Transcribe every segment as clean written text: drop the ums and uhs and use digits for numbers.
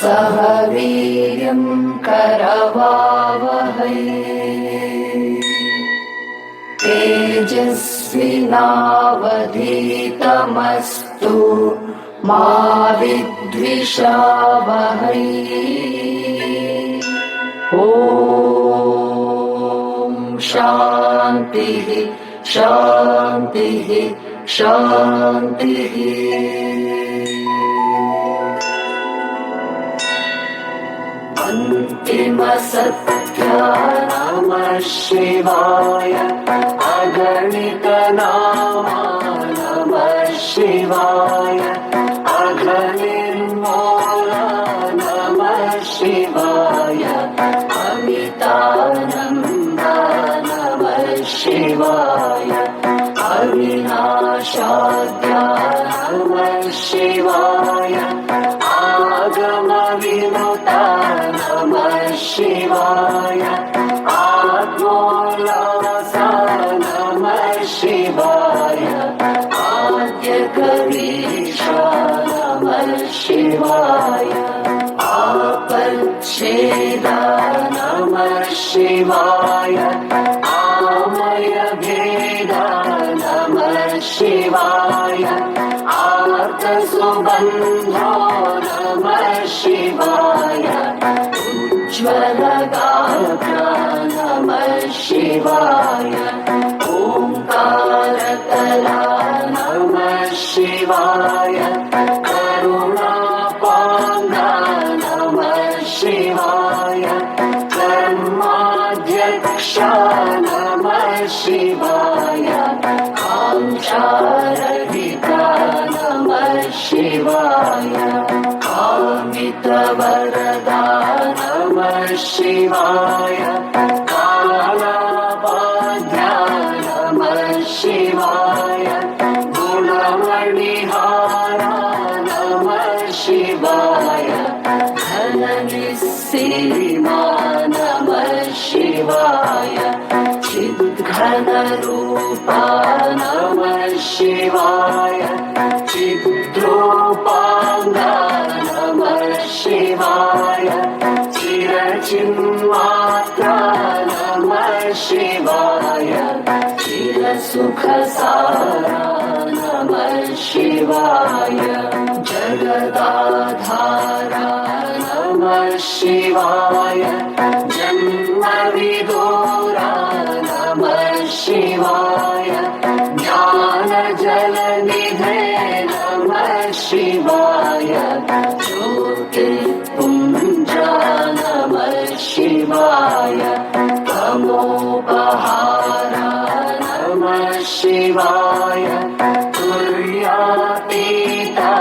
सह वीर्यं करवावहै तेजस्विनावधीतमस्तु मा विद्विषावहै। ॐ शान्तिः शान्तिः शान्तिः। अन्तिमसत्य नमः शिवाय अगणितनामा नमः शिवाय अघनिर्मूला नमः शिवाय अमितानन्दा नमः शिवाय अविनाशाद्या नमः शिवाय आगमविनुता नमः शिवाय आत्मोल्लासा नमः शिवाय आद्यकवीशा नमः शिवाय आपच्छेदा नमः शिवाय आमयभेदा नमः शिवाय आर्तसुबन्धो नमः शिवाय उज्ज्वलगात्रा नमः शिवाय ओंकारतला नमः शिवाय करुणापाङ्गा नमः शिवाय कर्माध्यक्षा नमः शिवाय काङ्क्षारहिता नमः शिवाय कामितवरदा नमः शिवाय कालाबाध्या नमः शिवाय गुणमणिहारा नमः शिवाय धननिस्सीमा नमः शिवाय चिद्घनरूपा नमः शिवाय चिद्रूपाङ्गा नमः शिवाय चिरचिन्मात्रा नमः शिवाय चिरसुखसारा नमः शिवाय जगदाधारा नमः शिवाय जन्मविदूरा नमः शिवाय ज्ञानजलनिधे नमः शिवाय ज्योतिर्पुञ्जा नमः शिवाय तमोपहारा नमः शिवाय तुर्यातीता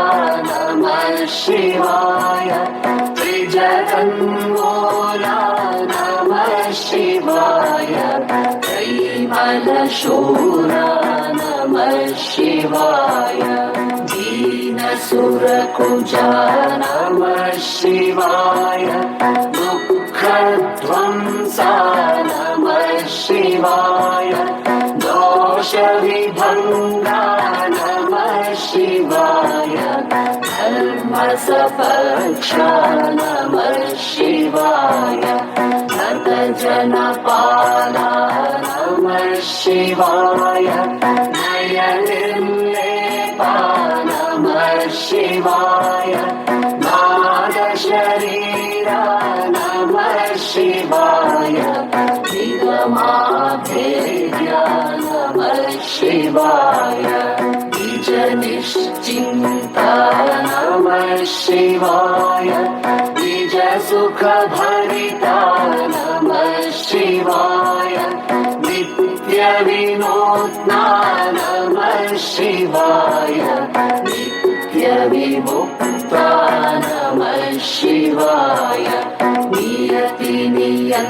नमः शिवाय त्रिजगन्मूला नमः शिवाय त्रैमलशूरा नमः शिवाय दीनसुरकुजा नमः शिवाय दुःखध्वंसा नमः शिवाय दोषविभङ्गा नमः शिवाय धर्मसपक्षा नमः शिवाय नतजनपाला नमः शिवाय नयनिर्लेपा नमः शिवाय नादशरीरा नमः शिवाय निगमाभेद्या नमः शिवाय निजनिश्चिन्ता नमः शिवाय निजसुखभरिता नमः शिवाय नित्यविनूत्ना नमः शिवाय नित्यविमुक्ता नमः शिवाय नियतिनियन्तः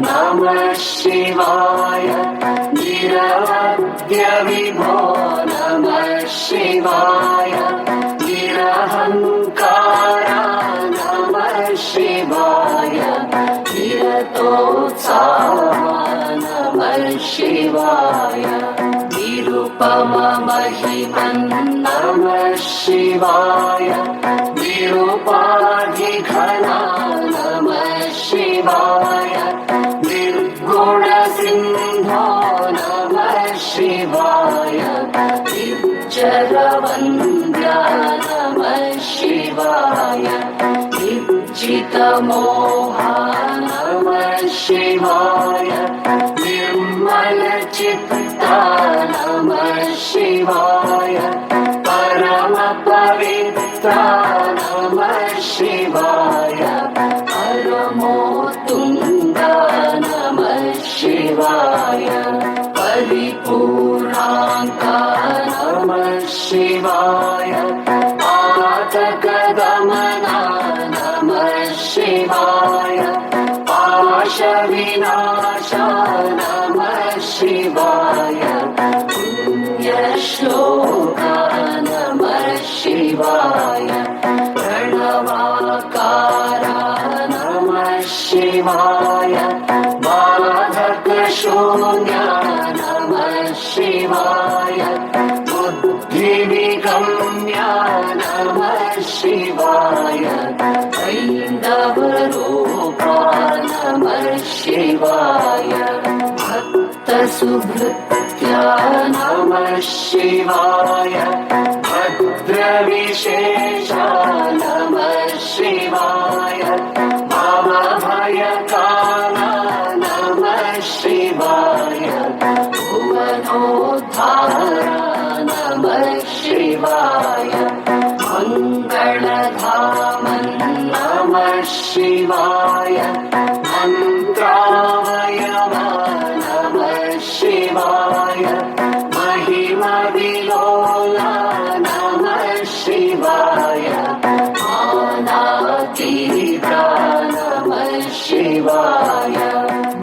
नमः शिवाय निरवध्यविभो नमः शिवाय निरहङ्कारा नमः शिवाय निरतोत्साहा नमः शिवाय निरुपममहिमन् नमः शिवाय निरुपाधिकारा शिवाय निर्जितमोहा नमः शिवाय निर्मलचित्ता नमः शिवाय परमपवित्रा नमः शिवाय परमोत्तुङ्गा नमः शिवाय परिपूर्णाङ्का नमः शिवाय पातकदमना नमः शिवाय पाशविनाशा नमः शिवाय पुण्यश्लोका नमः शिवाय प्रणवाकारा नमः शिवाय बाधकशून्या नमः शिवाय बुद्धिविगम्या नमः शिवाय ऐन्दवरूपा नमः शिवाय भक्तसुभृत्या नमः शिवाय भद्रविशेषा नमः शिवाय भवभयकाला नमः शिवाय भुवनोद्धारा नमः शिवाय मङ्गलधामन् नमः शिवाय मन्त्रावयवा नमः शिवाय महिमविलोला नमः शिवाय मानातीव्रा नमः शिवाय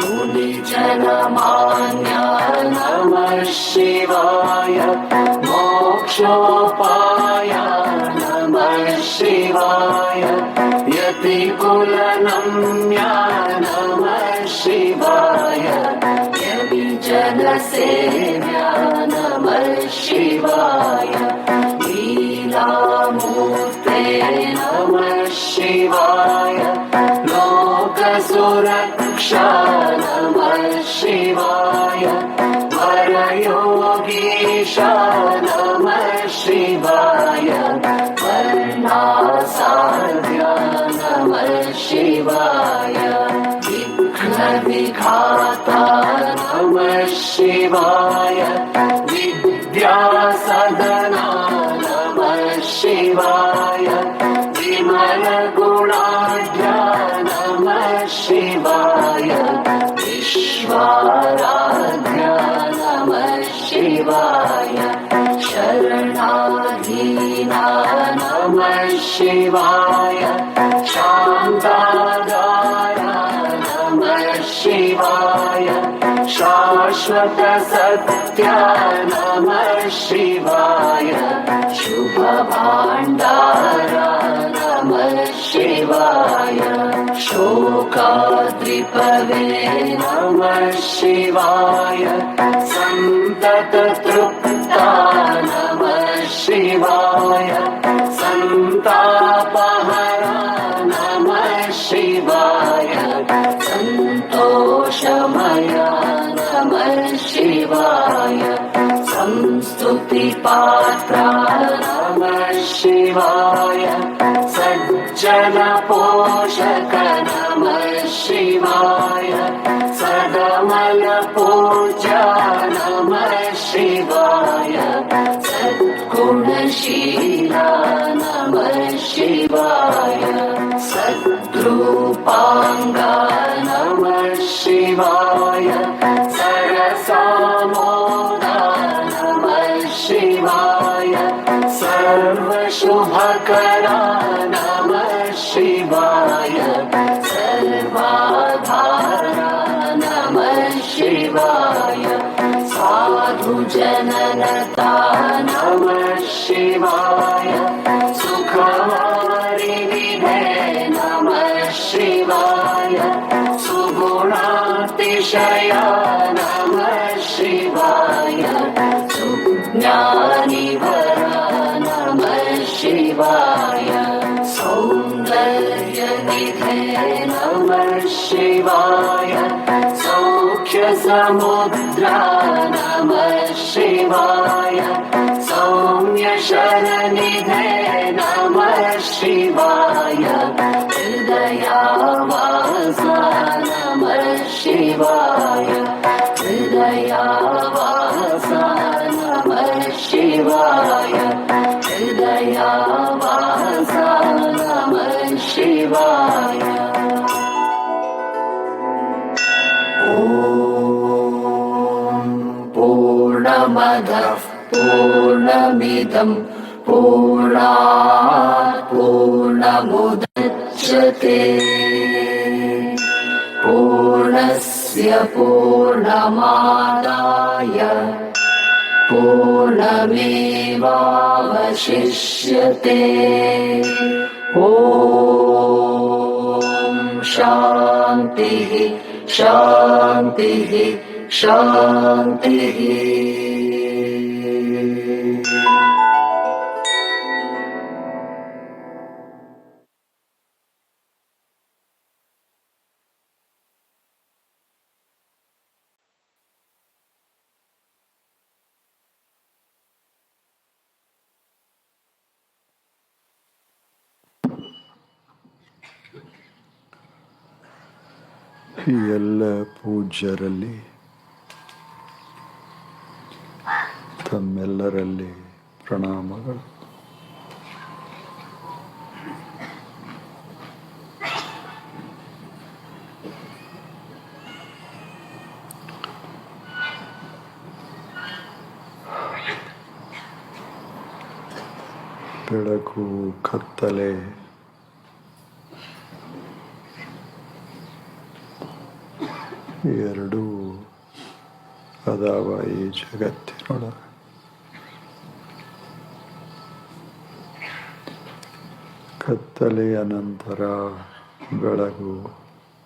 मुनिजनमान्या नमः शिवाय मोक्षोपाया नमः शिवाय यतिकुलनम्या नमः शिवाय यतिजनसेव्या नमः शिवाय लीलामूर्ते नमः शिवाय लोकसुरक्षा नमः शिवाय वरयोगीशा नमः शिवाय वर्णासाध्या नमः शिवाय विघ्नविघाता नमः शिवाय विद्यासदना नमः शिवाय विमलगुणाढ्या नमः शिवाय विश्वाराध्या नमः शिवाय शरणाधीना नमः शिवाय शान्तागारा नमः शिवाय शाश्वतसत्या नमः शिवाय शुभभाण्डारा नमः शिवाय शोकाद्रिपवे नमः शिवाय सन्तततृप्ता नमः शिवाय सन्तापहरा नमः शिवाय सन्तोषमया नमः शिवाय संस्तुतिपात्रा नमः शिवाय सज्जनपोषक नमः शिवाय सदमलपूज्या नमः शिवाय सद्गुणशीला नमः शिवाय सद्रूपाङ्गा नमः शिवाय सरसामोदा नमः शिवाय सर्वशुभकरा नमः शिवाय सर्वाधारा नमः शिवाय साधुजननता नमः शिवाय सुखवारिनिधे नमः शिवाय सुगुणातिशया नमः शिवाय सुज्ञानिवरा नमः शिवाय सौन्दर्यनिधे नमः शिवाय सौख्यसमुद्रा नमः शिवाय सौम्यशरनिधे नमः शिवाय हृदयावासा नमः शिवाय हृदयावासा नमः शिवाय हृदयावासा नमः शिवाय पूर्णमदः पूर्णमिदं पूर्णात् पूर्णमुदच्यते पूर्णस्य पूर्णमादाय पूर्णमेवावशिष्यते ॐ शान्तिः शान्तिः शान्तिः ಎಲ್ಲ ಪೂಜ್ಯರಲ್ಲಿ ತಮ್ಮೆಲ್ಲರಲ್ಲಿ ಪ್ರಣಾಮಗಳು. ಬೆಳಕು ಕತ್ತಲೆ ಎರಡೂ ಅದಾವ ಈ ಜಗತ್ತಿನೊಳಗೆ. ಕತ್ತಲೆಯ ನಂತರ ಬೆಳಗು,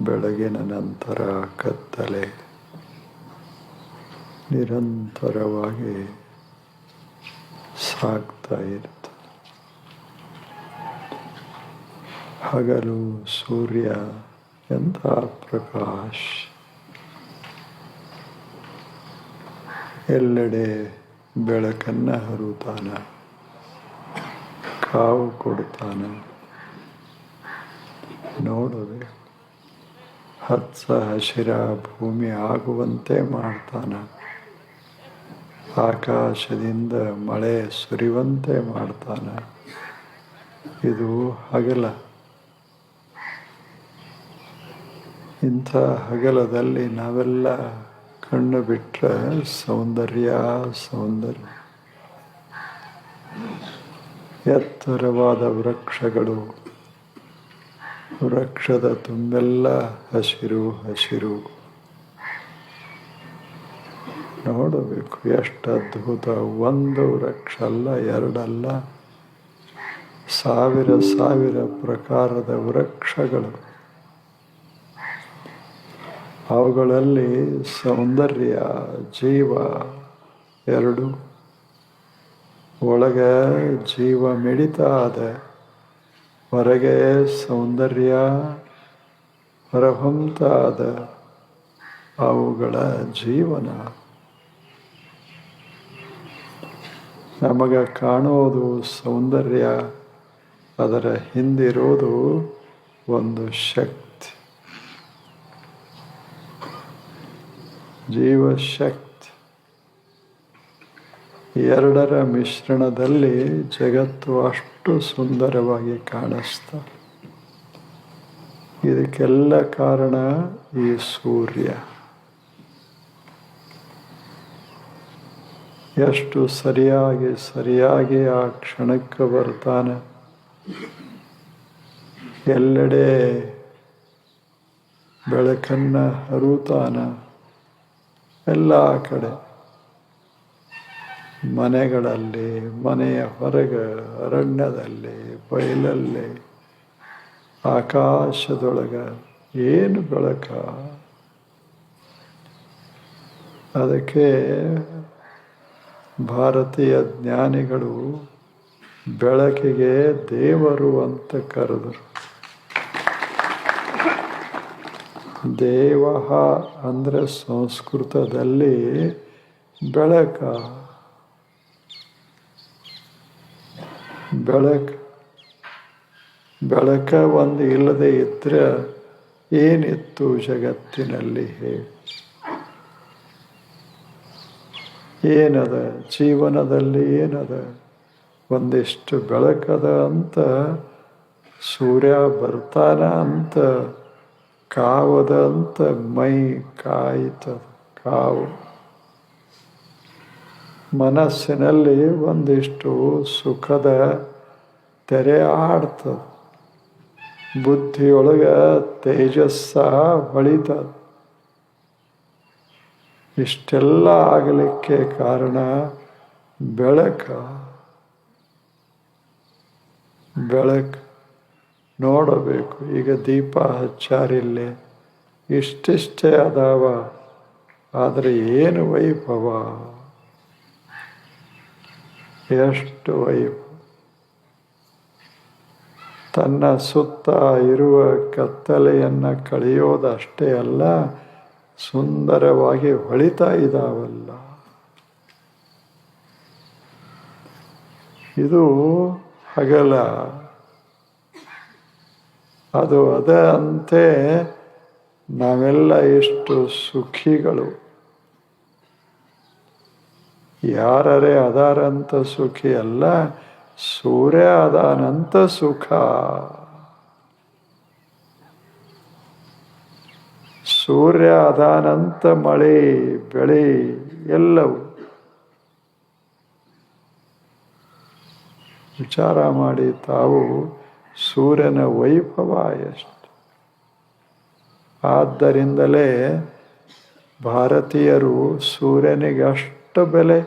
ಬೆಳಗಿನ ನಂತರ ಕತ್ತಲೆ ನಿರಂತರವಾಗಿ ಸಾಗ್ತಾ ಇರ್ತದೆ. ಹಗಲು ಸೂರ್ಯ ಎಂಥ ಪ್ರಕಾಶ್, ಎಲ್ಲೆಡೆ ಬೆಳಕನ್ನು ಹರುತ್ತಾನ, ಕಾವು ಕೊಡ್ತಾನ. ನೋಡಬೇಕು, ಹಚ್ಚ ಹಸಿರ ಭೂಮಿ ಆಗುವಂತೆ ಮಾಡ್ತಾನ, ಆಕಾಶದಿಂದ ಮಳೆ ಸುರಿಯುವಂತೆ ಮಾಡ್ತಾನ. ಇದು ಹಗಲ. ಇಂಥ ಹಗಲದಲ್ಲಿ ನಾವೆಲ್ಲ ಕಣ್ಣು ಬಿಟ್ಟರೆ ಸೌಂದರ್ಯ ಸೌಂದರ್ಯ. ಎತ್ತರವಾದ ವೃಕ್ಷಗಳು, ವೃಕ್ಷದ ತುಂಬೆಲ್ಲ ಹಸಿರು ಹಸಿರು. ನೋಡಬೇಕು ಎಷ್ಟು ಅದ್ಭುತ. ಒಂದು ವೃಕ್ಷ ಅಲ್ಲ, ಎರಡಲ್ಲ, ಸಾವಿರ ಸಾವಿರ ಪ್ರಕಾರದ ವೃಕ್ಷಗಳು. ಅವುಗಳಲ್ಲಿ ಸೌಂದರ್ಯ ಜೀವ ಎರಡು. ಒಳಗೆ ಜೀವ ಮಿಡಿತಾ ಅದ, ಹೊರಗೆ ಸೌಂದರ್ಯ ಹೊರಹೊಮ್ತಾ ಅದ. ಅವುಗಳ ಜೀವನ ನಮಗೆ ಕಾಣೋದು ಸೌಂದರ್ಯ, ಅದರ ಹಿಂದಿರೋದು ಒಂದು ಶಕ್ತಿ, ಜೀವಶಕ್ತಿ. ಎರಡರ ಮಿಶ್ರಣದಲ್ಲಿ ಜಗತ್ತು ಅಷ್ಟು ಸುಂದರವಾಗಿ ಕಾಣಿಸ್ತಾ. ಇದಕ್ಕೆಲ್ಲ ಕಾರಣ ಈ ಸೂರ್ಯ. ಎಷ್ಟು ಸರಿಯಾಗಿ ಸರಿಯಾಗಿ ಆ ಕ್ಷಣಕ್ಕೆ ಬರ್ತಾನೆ. ಎಲ್ಲೆಡೆ ಬೆಳಕನ್ನು ಹರುತ್ತಾನ. ಎಲ್ಲ ಕಡೆ ಮನೆಗಳಲ್ಲಿ, ಮನೆಯ ಹೊರಗೆ, ಅರಣ್ಯದಲ್ಲಿ, ಬಯಲಲ್ಲಿ, ಆಕಾಶದೊಳಗೆ ಏನು ಬೆಳಕ. ಅದಕ್ಕೆ ಭಾರತೀಯ ಜ್ಞಾನಿಗಳು ಬೆಳಕಿಗೆ ದೇವರು ಅಂತ ಕರೆದರು. ದೇವ ಅಂದರೆ ಸಂಸ್ಕೃತದಲ್ಲಿ ಬೆಳಕ. ಬೆಳಕು ಬೆಳಕ ಒಂದು ಇಲ್ಲದೆ ಇದ್ರೆ ಏನಿತ್ತು ಜಗತ್ತಿನಲ್ಲಿ ಹೇಳಿ? ಏನದ ಜೀವನದಲ್ಲಿ ಏನದ? ಒಂದಿಷ್ಟು ಬೆಳಕದ ಅಂತ ಸೂರ್ಯ ಬರ್ತಾನ ಅಂತ ಕಾವದ ಅಂತ ಮೈ ಕಾಯ್ತದ ಕಾವು. ಮನಸ್ಸಿನಲ್ಲಿ ಒಂದಿಷ್ಟು ಸುಖದ ತೆರೆ ಆಡ್ತದ. ಬುದ್ಧಿಯೊಳಗ ತೇಜಸ್ಸ ಹೊಳಿತದ. ಇಷ್ಟೆಲ್ಲ ಆಗಲಿಕ್ಕೆ ಕಾರಣ ಬೆಳಕ. ಬೆಳಕು ನೋಡಬೇಕು. ಈಗ ದೀಪ ಹಚ್ಚಾರಿಲ್ಲೇ ಇಷ್ಟಿಷ್ಟೇ ಅದಾವ, ಆದರೆ ಏನು ವೈಭವ, ಎಷ್ಟು ವೈಭವ. ತನ್ನ ಸುತ್ತ ಇರುವ ಕತ್ತಲೆಯನ್ನು ಕಳೆಯೋದಷ್ಟೇ ಅಲ್ಲ, ಸುಂದರವಾಗಿ ಹೊಳಿತಾ ಇದ್ದಾವಲ್ಲ. ಇದು ಹಗಲ, ಅದು ಅಂತೆ ನಾವೆಲ್ಲ ಎಷ್ಟು ಸುಖಿಗಳು. ಯಾರೇ ಅದಾರಂತ ಸುಖಿ ಅಲ್ಲ, ಸೂರ್ಯ ಅದಾನಂತ ಸುಖ. ಸೂರ್ಯ ಅದಾನಂತ ಮಳೆ ಬೆಳೆ ಎಲ್ಲವೂ. ವಿಚಾರ ಮಾಡಿ ತಾವು, ಸೂರ್ಯನ ವೈಭವ ಎಷ್ಟು. ಆದ್ದರಿಂದಲೇ ಭಾರತೀಯರು ಸೂರ್ಯನಿಗೆ ಅಷ್ಟು ಬೆಲೆ.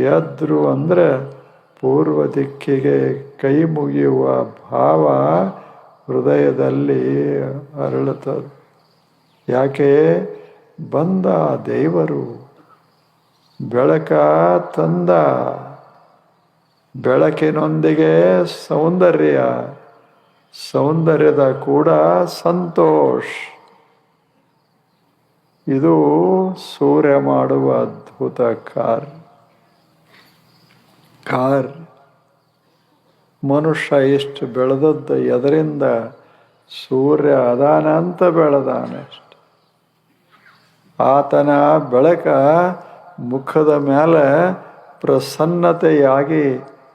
ಎದ್ರು ಅಂದರೆ ಪೂರ್ವ ದಿಕ್ಕಿಗೆ ಕೈ ಮುಗಿಯುವ ಭಾವ ಹೃದಯದಲ್ಲಿ ಅರಳುತ್ತದೆ. ಯಾಕೆ? ಬಂದ ದೇವರು, ಬೆಳಕ ತಂದ. ಬೆಳಕಿನೊಂದಿಗೆ ಸೌಂದರ್ಯ, ಸೌಂದರ್ಯದ ಕೂಡ ಸಂತೋಷ. ಇದು ಸೂರ್ಯ ಮಾಡುವ ಅದ್ಭುತ ಕಾರ್ಯ. ಮನುಷ್ಯ ಇಷ್ಟು ಬೆಳೆದದ್ದು ಎದರಿಂದ? ಸೂರ್ಯ ಅದಾನ ಅಂತ ಬೆಳೆದಾನಷ್ಟು. ಆತನ ಬೆಳಕ ಮುಖದ ಮೇಲೆ ಪ್ರಸನ್ನತೆಯಾಗಿ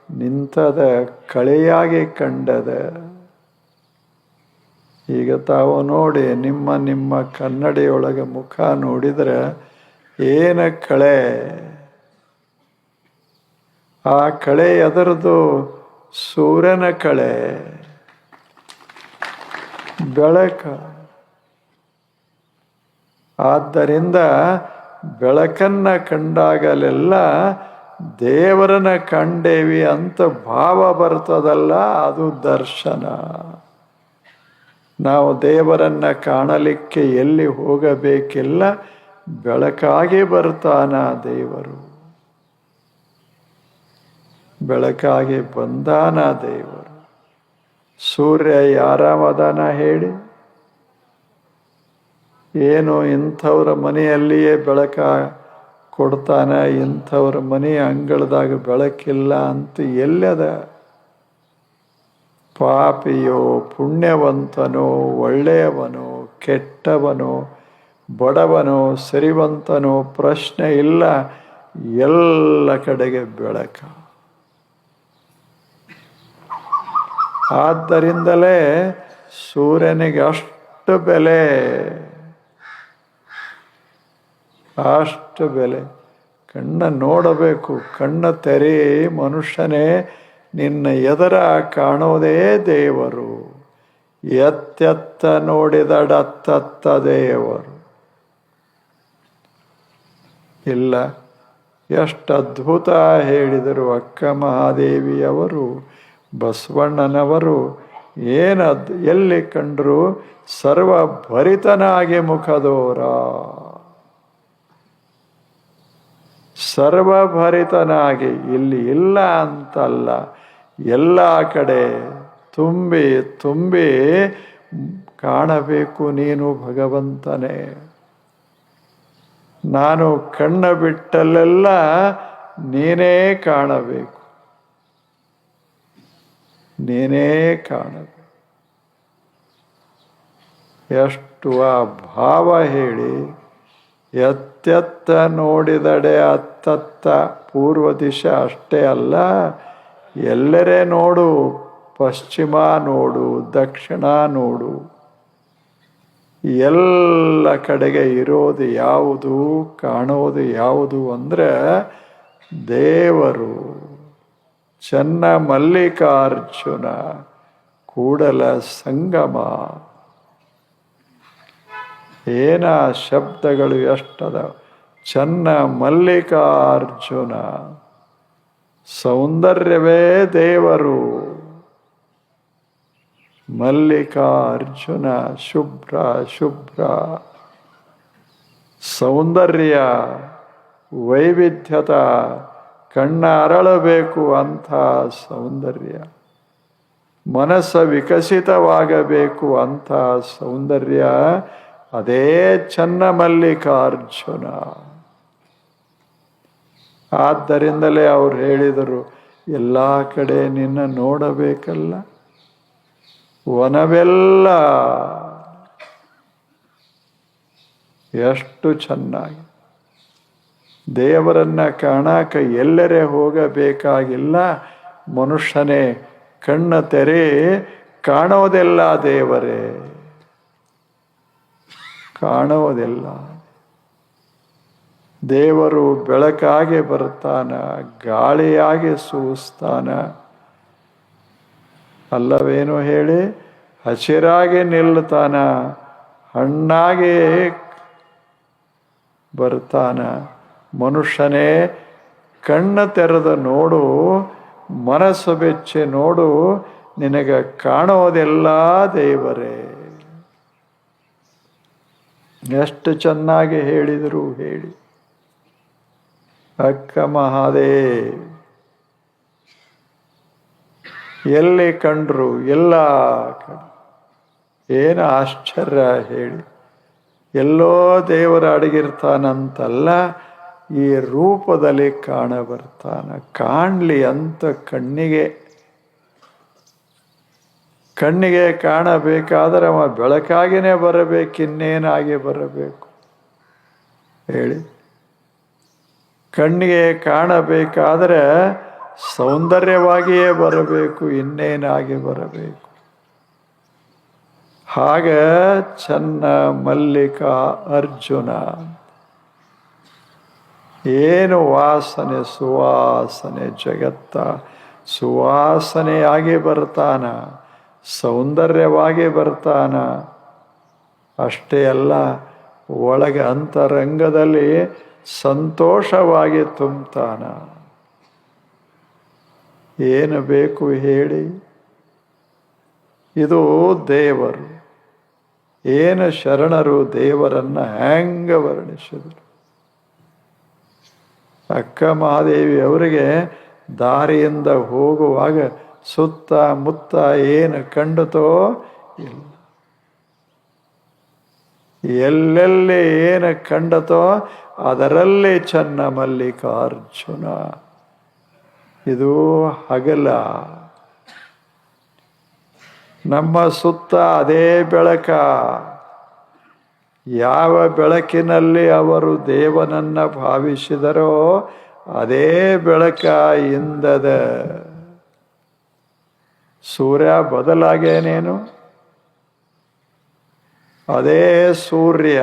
ನಿಂತದ, ಕಳೆಯಾಗಿ ಕಂಡದ. ಈಗ ತಾವು ನೋಡಿ, ನಿಮ್ಮ ಕನ್ನಡಿಯೊಳಗೆ ಮುಖ ನೋಡಿದರೆ ಏನ ಕಳೆ. ಆ ಕಳೆ ಎದರದು? ಸೂರ್ಯನ ಕಳೆ, ಬೆಳಕ. ಆದ್ದರಿಂದ ಬೆಳಕನ್ನ ಕಂಡಾಗಲೆಲ್ಲ ದೇವರನ್ನ ಕಂಡೇವಿ ಅಂತ ಭಾವ ಬರ್ತದಲ್ಲ, ಅದು ದರ್ಶನ. ನಾವು ದೇವರನ್ನ ಕಾಣಲಿಕ್ಕೆ ಎಲ್ಲಿ ಹೋಗಬೇಕಿಲ್ಲ, ಬೆಳಕಾಗಿ ಬರ್ತಾನ ದೇವರು. ಬೆಳಕಾಗಿ ಬಂದಾನ ದೇವರು. ಸೂರ್ಯ ಯಾರವದಾನ ಹೇಳಿ? ಏನು ಇಂಥವ್ರ ಮನೆಯಲ್ಲಿಯೇ ಬೆಳಕ ಕೊಡ್ತಾನ, ಇಂಥವ್ರ ಮನೆ ಅಂಗಳದಾಗ ಬೆಳಕಿಲ್ಲ ಅಂತ ಎಲ್ಲದ? ಪಾಪಿಯೋ ಪುಣ್ಯವಂತನೋ, ಒಳ್ಳೆಯವನೋ ಕೆಟ್ಟವನೋ, ಬಡವನೋ ಸಿರಿವಂತನೋ ಪ್ರಶ್ನೆ ಇಲ್ಲ, ಎಲ್ಲ ಕಡೆಗೆ ಬೆಳಕ. ಆದ್ದರಿಂದಲೇ ಸೂರ್ಯನಿಗೆ ಅಷ್ಟು ಬೆಲೆ, ಅಷ್ಟು ಬೆಲೆ. ಕಣ್ಣ ನೋಡಬೇಕು, ಕಣ್ಣ ತೆರೆ ಮನುಷ್ಯನೇ, ನಿನ್ನ ಎದರ ಕಾಣೋದೇ ದೇವರು. ಎತ್ತೆತ್ತ ನೋಡಿದಡತ್ತತ್ತ ದೇವರು. ಇಲ್ಲ, ಎಷ್ಟು ಅದ್ಭುತ ಹೇಳಿದರು ಅಕ್ಕ ಮಹಾದೇವಿಯವರು, ಬಸವಣ್ಣನವರು. ಎಲ್ಲಿ ಕಂಡರು? ಸರ್ವಭರಿತನಾಗಿ ಮುಖದೋರ. ಸರ್ವಭರಿತನಾಗಿ, ಇಲ್ಲಿ ಇಲ್ಲ ಅಂತಲ್ಲ, ಎಲ್ಲ ಕಡೆ ತುಂಬಿ ತುಂಬಿ ಕಾಣಬೇಕು ನೀನು ಭಗವಂತನೇ. ನಾನು ಕಣ್ಣ ಬಿಟ್ಟಲ್ಲೆಲ್ಲ ನೀನೇ ಕಾಣಬೇಕು. ನೀನೇ ಕಾಣಬೇಕು. ಎಷ್ಟು ಆ ಭಾವ ಹೇಳಿ, ಎತ್ತೆತ್ತ ನೋಡಿದಡೆ ಅತ್ತತ್ತ ಪೂರ್ವ ದಿಶೆ ಅಷ್ಟೇ ಅಲ್ಲ, ಎಲ್ಲರೇ ನೋಡು, ಪಶ್ಚಿಮ ನೋಡು, ದಕ್ಷಿಣ ನೋಡು, ಎಲ್ಲ ಕಡೆಗೆ ಇರೋದು ಯಾವುದು, ಕಾಣೋದು ಯಾವುದು ಅಂದರೆ ದೇವರು. ಚನ್ನ ಮಲ್ಲಿಕಾರ್ಜುನ ಕೂಡಲ ಸಂಗಮ. ಏನ ಶಬ್ದಗಳು ಎಷ್ಟದ. ಚನ್ನ ಮಲ್ಲಿಕಾರ್ಜುನ, ಸೌಂದರ್ಯವೇ ದೇವರು. ಮಲ್ಲಿಕಾರ್ಜುನ ಶುಭ್ರ ಶುಭ್ರ, ಸೌಂದರ್ಯ ವೈವಿಧ್ಯತ, ಕಣ್ಣ ಅರಳಬೇಕು ಅಂಥ ಸೌಂದರ್ಯ, ಮನಸ್ಸು ವಿಕಸಿತವಾಗಬೇಕು ಅಂಥ ಸೌಂದರ್ಯ, ಅದೇ ಚನ್ನ ಮಲ್ಲಿಕಾರ್ಜುನ. ಆದ್ದರಿಂದಲೇ ಅವ್ರು ಹೇಳಿದರು, ಎಲ್ಲ ಕಡೆ ನಿನ್ನ ನೋಡಬೇಕಲ್ಲ, ವನವೆಲ್ಲ ಎಷ್ಟು ಚೆನ್ನಾಗಿ. ದೇವರನ್ನ ಕಾಣಾಕ ಎಲ್ಲರೇ ಹೋಗಬೇಕಾಗಿಲ್ಲ, ಮನುಷ್ಯನೇ ಕಣ್ಣ ತೆರೆ ಕಾಣೋದೆಲ್ಲ ದೇವರೇ, ಕಾಣೋದೆಲ್ಲ ದೇವರು. ಬೆಳಕಾಗಿ ಬರ್ತಾನ, ಗಾಳಿಯಾಗಿ ಸೂಸ್ತಾನ, ಅಲ್ಲವೇನು ಹೇಳಿ, ಹಸಿರಾಗಿ ನಿಲ್ತಾನ, ಹಣ್ಣಾಗಿ ಬರ್ತಾನ. ಮನುಷ್ಯನೇ ಕಣ್ಣು ತೆರೆದು ನೋಡು, ಮನಸ್ಸು ಬೆಚ್ಚಿ ನೋಡು, ನಿನಗೆ ಕಾಣೋದೆಲ್ಲ ದೇವರೇ. ಎಷ್ಟು ಚೆನ್ನಾಗಿ ಹೇಳಿದರು ಹೇಳಿ. ಅಕ್ಕ ಮಹಾದೇವ್ ಎಲ್ಲಿ ಕಂಡ್ರು, ಎಲ್ಲ ಏನು ಆಶ್ಚರ್ಯ ಹೇಳಿ. ಎಲ್ಲೋ ದೇವರ ಅಡಗಿರ್ತಾನಂತಲ್ಲ, ಈ ರೂಪದಲ್ಲಿ ಕಾಣ ಬರ್ತಾನ. ಕಾಣಲಿ ಅಂತ ಕಣ್ಣಿಗೆ ಕಾಣಬೇಕಾದರೆ ಅವ ಬೆಳಕಾಗಿನೇ ಬರಬೇಕು, ಇನ್ನೇನಾಗಿ ಬರಬೇಕು ಹೇಳಿ. ಕಣ್ಣಿಗೆ ಕಾಣಬೇಕಾದರೆ ಸೌಂದರ್ಯವಾಗಿಯೇ ಬರಬೇಕು, ಇನ್ನೇನಾಗಿ ಬರಬೇಕು. ಹಾಗ ಚನ್ನ ಮಲ್ಲಿಕಾ ಅರ್ಜುನ ಏನು ವಾಸನೆ, ಸುವಾಸನೆ, ಜಗತ್ತ ಸುವಾಸನೆಯಾಗಿ ಬರ್ತಾನ, ಸೌಂದರ್ಯವಾಗಿ ಬರ್ತಾನ. ಅಷ್ಟೇ ಅಲ್ಲ, ಒಳಗೆ ಅಂತರಂಗದಲ್ಲಿ ಸಂತೋಷವಾಗಿ ತುಂಬ್ತಾನ. ಏನು ಬೇಕು ಹೇಳಿ. ಇದು ದೇವರು. ಏನು ಶರಣರು ದೇವರನ್ನ ಹೆಂಗ ವರ್ಣಿಸಿದರು. ಅಕ್ಕ ಮಹಾದೇವಿ ಅವರಿಗೆ ದಾರಿಯಿಂದ ಹೋಗುವಾಗ ಸುತ್ತ ಮುತ್ತ ಏನು ಕಂಡುತೋ ಇಲ್ಲ, ಎಲ್ಲೆಲ್ಲಿ ಏನು ಕಂಡತೋ ಅದರಲ್ಲಿ ಚನ್ನ ಮಲ್ಲಿಕಾರ್ಜುನ. ಇದು ಹಗಲ, ನಮ್ಮ ಸುತ್ತ ಅದೇ ಬೆಳಕ. ಯಾವ ಬೆಳಕಿನಲ್ಲಿ ಅವರು ದೇವನನ್ನ ಭಾವಿಸಿದರೋ ಅದೇ ಬೆಳಕ ಇಂದದ. ಸೂರ್ಯ ಬದಲಾಗೇನೇನು, ಅದೇ ಸೂರ್ಯ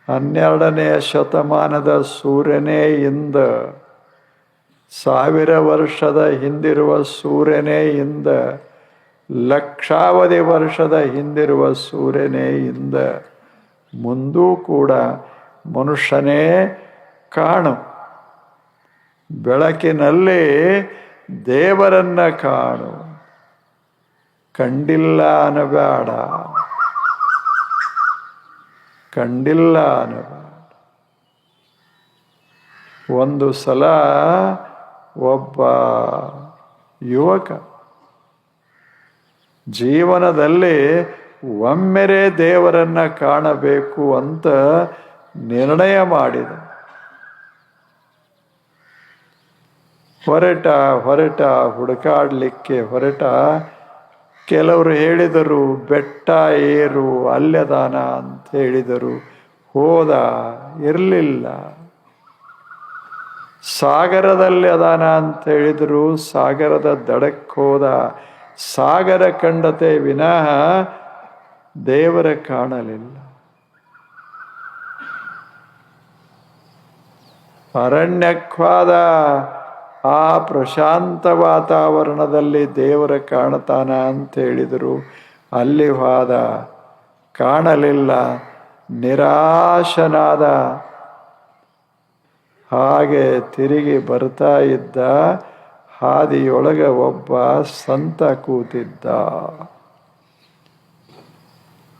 12ನೇ ಶತಮಾನದ ಸೂರ್ಯನೇ ಇಂದ, 1000 ವರ್ಷದ ಹಿಂದಿರುವ ಸೂರ್ಯನೇ ಇಂದ, ಲಕ್ಷಾವಧಿ ವರ್ಷದ ಹಿಂದಿರುವ ಸೂರ್ಯನೇ ಇಂದ. ಮುಂದೂ ಕೂಡ ಮನುಷ್ಯನೇ ಕಾಣು, ಬೆಳಕಿನಲ್ಲಿ ದೇವರನ್ನ ಕಾಣು. ಕಂಡಿಲ್ಲ ಅನ್ನಬೇಡ, ಕಂಡಿಲ್ಲ ಅನ್ನಬೇಡ. ಒಂದು ಸಲ ಒಬ್ಬ ಯುವಕ ಜೀವನದಲ್ಲಿ ಒಮ್ಮೆರೆ ದೇವರನ್ನ ಕಾಣಬೇಕು ಅಂತ ನಿರ್ಣಯ ಮಾಡಿದ. ಹೊರಟ ಹುಡುಕಾಡಲಿಕ್ಕೆ ಹೊರಟ. ಕೆಲವರು ಹೇಳಿದರು ಬೆಟ್ಟ ಏರು ಅಲ್ಲದಾನ ಅಂತ ಹೇಳಿದರು. ಹೋದ, ಇರಲಿಲ್ಲ. ಸಾಗರದಲ್ಲಿ ಅದಾನ ಅಂತ ಹೇಳಿದರು, ಸಾಗರದ ದಡಕ್ಕೆ ಹೋದ. ಸಾಗರ ಕಂಡತೆ ವಿನಃ ದೇವರ ಕಾಣಲಿಲ್ಲ. ಅರಣ್ಯಕ್ವಾದ, ಆ ಪ್ರಶಾಂತ ವಾತಾವರಣದಲ್ಲಿ ದೇವರ ಕಾಣತಾನ ಅಂತ ಹೇಳಿದರು. ಅಲ್ಲಿ ಹೋದ, ಕಾಣಲಿಲ್ಲ, ನಿರಾಶನಾದ. ಹಾಗೆ ತಿರುಗಿ ಬರ್ತಾ ಇದ್ದ. ಹಾದಿಯೊಳಗೆ ಒಬ್ಬ ಸಂತ ಕೂತಿದ್ದ,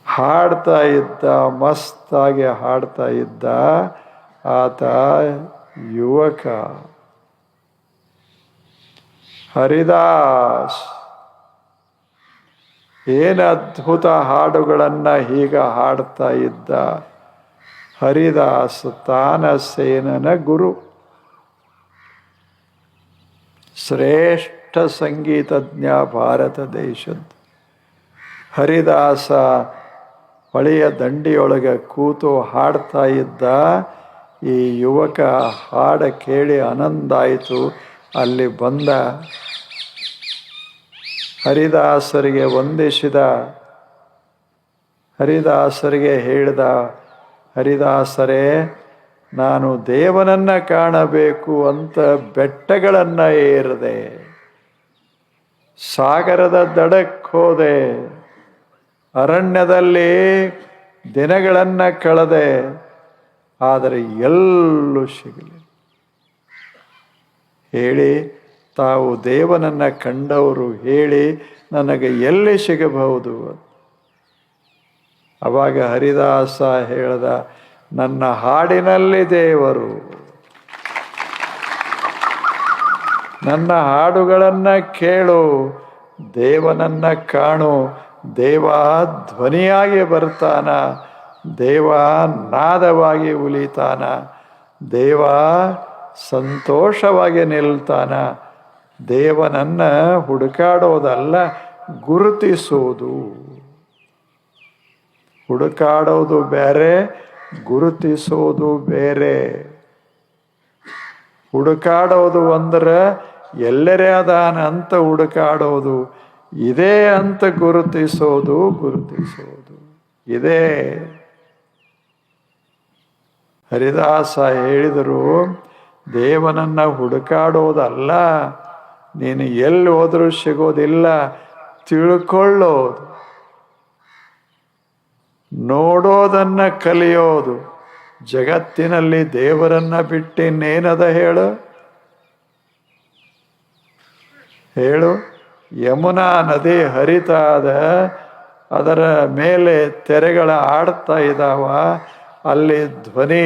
ಹಾಡ್ತಾ ಇದ್ದ, ಮಸ್ತಾಗಿ ಹಾಡ್ತಾ ಇದ್ದ. ಆತ ಯುವಕ ಹರಿದಾಸ್. ಏನು ಅದ್ಭುತ ಹಾಡುಗಳನ್ನು ಹೀಗ ಹಾಡ್ತಾ ಇದ್ದ. ಹರಿದಾಸ್ ತಾನಸೇನನ ಗುರು, ಶ್ರೇಷ್ಠ ಸಂಗೀತಜ್ಞ ಭಾರತ ದೇಶದ. ಹರಿದಾಸ ಹೊಳೆಯ ದಂಡಿಯೊಳಗೆ ಕೂತು ಹಾಡ್ತಾ ಇದ್ದ. ಈ ಯುವಕ ಹಾಡ ಕೇಳಿ ಆನಂದ ಆಯಿತು. ಅಲ್ಲಿ ಬಂದ, ಹರಿದಾಸರಿಗೆ ವಂದಿಸಿದ. ಹರಿದಾಸರಿಗೆ ಹೇಳಿದ, ಹರಿದಾಸರೇ, ನಾನು ದೇವನನ್ನು ಕಾಣಬೇಕು ಅಂತ ಬೆಟ್ಟಗಳನ್ನು ಏರಿದೆ, ಸಾಗರದ ದಡಕ್ಕೆ ಹೋದೆ, ಅರಣ್ಯದಲ್ಲಿ ದಿನಗಳನ್ನು ಕಳೆದೆ, ಆದರೆ ಎಲ್ಲೂ ಸಿಗಲಿಲ್ಲ. ಹೇಳಿ, ತಾವು ದೇವನನ್ನು ಕಂಡವರು ಹೇಳಿ ನನಗೆ ಎಲ್ಲಿ ಸಿಗಬಹುದು? ಅವಾಗ ಹರಿದಾಸ ಹೇಳ್ದ, ನನ್ನ ಹಾಡಿನಲ್ಲಿ ದೇವರು. ನನ್ನ ಹಾಡುಗಳನ್ನು ಕೇಳು, ದೇವನನ್ನು ಕಾಣು. ದೇವ ಧ್ವನಿಯಾಗಿ ಬರ್ತಾನ, ದೇವ ನಾದವಾಗಿ ಉಲಿತಾನ, ದೇವ ಸಂತೋಷವಾಗಿ ನಿಲ್ತಾನ. ದೇವನನ್ನು ಹುಡುಕಾಡೋದಲ್ಲ, ಗುರುತಿಸೋದು. ಹುಡುಕಾಡೋದು ಬೇರೆ, ಗುರುತಿಸೋದು ಬೇರೆ. ಹುಡುಕಾಡೋದು ಅಂದ್ರೆ ಎಲ್ಲರೇ ಅದಾನ ಅಂತ ಹುಡುಕಾಡೋದು, ಇದೇ ಅಂತ ಗುರುತಿಸೋದು ಇದೇ. ಹರಿದಾಸ ಹೇಳಿದರು, ದೇವನನ್ನು ಹುಡುಕಾಡೋದಲ್ಲ, ನೀನು ಎಲ್ಲಿ ಹೋದರೂ ಸಿಗೋದಿಲ್ಲ, ತಿಳ್ಕೊಳ್ಳೋದು, ನೋಡೋದನ್ನು ಕಲಿಯೋದು. ಜಗತ್ತಿನಲ್ಲಿ ದೇವರನ್ನ ಬಿಟ್ಟಿನ್ನೇನದ ಹೇಳು. ಯಮುನಾ ನದಿ ಹರಿತಾದ, ಅದರ ಮೇಲೆ ತೆರೆಗಳ ಆಡ್ತಾ ಇದ್ದಾವ. ಅಲ್ಲಿ ಧ್ವನಿ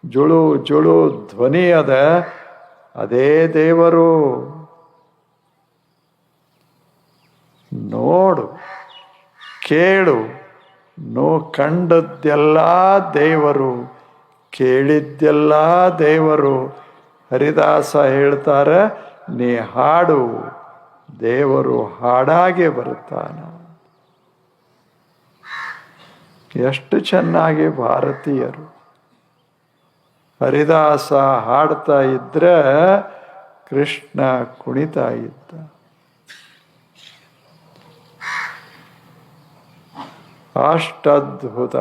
ಜುಳು ಜುಳು ಧ್ವನಿ ಅದ, ಅದೇ ದೇವರು. ನೋಡು, ಕೇಳು. ಕಂಡದ್ದೆಲ್ಲ ದೇವರು, ಕೇಳಿದ್ದೆಲ್ಲ ದೇವರು. ಹರಿದಾಸ ಹೇಳ್ತಾರೆ, ನೀ ಹಾಡು, ದೇವರು ಹಾಡಾಗೆ ಬರ್ತಾನ. ಎಷ್ಟು ಚೆನ್ನಾಗಿ ಭಾರತೀಯರು. ಹರಿದಾಸ ಹಾಡ್ತಾ ಇದ್ರೆ ಕೃಷ್ಣ ಕುಣಿತಾ ಇದ್ದ. ಅಷ್ಟದ್ಭುತ.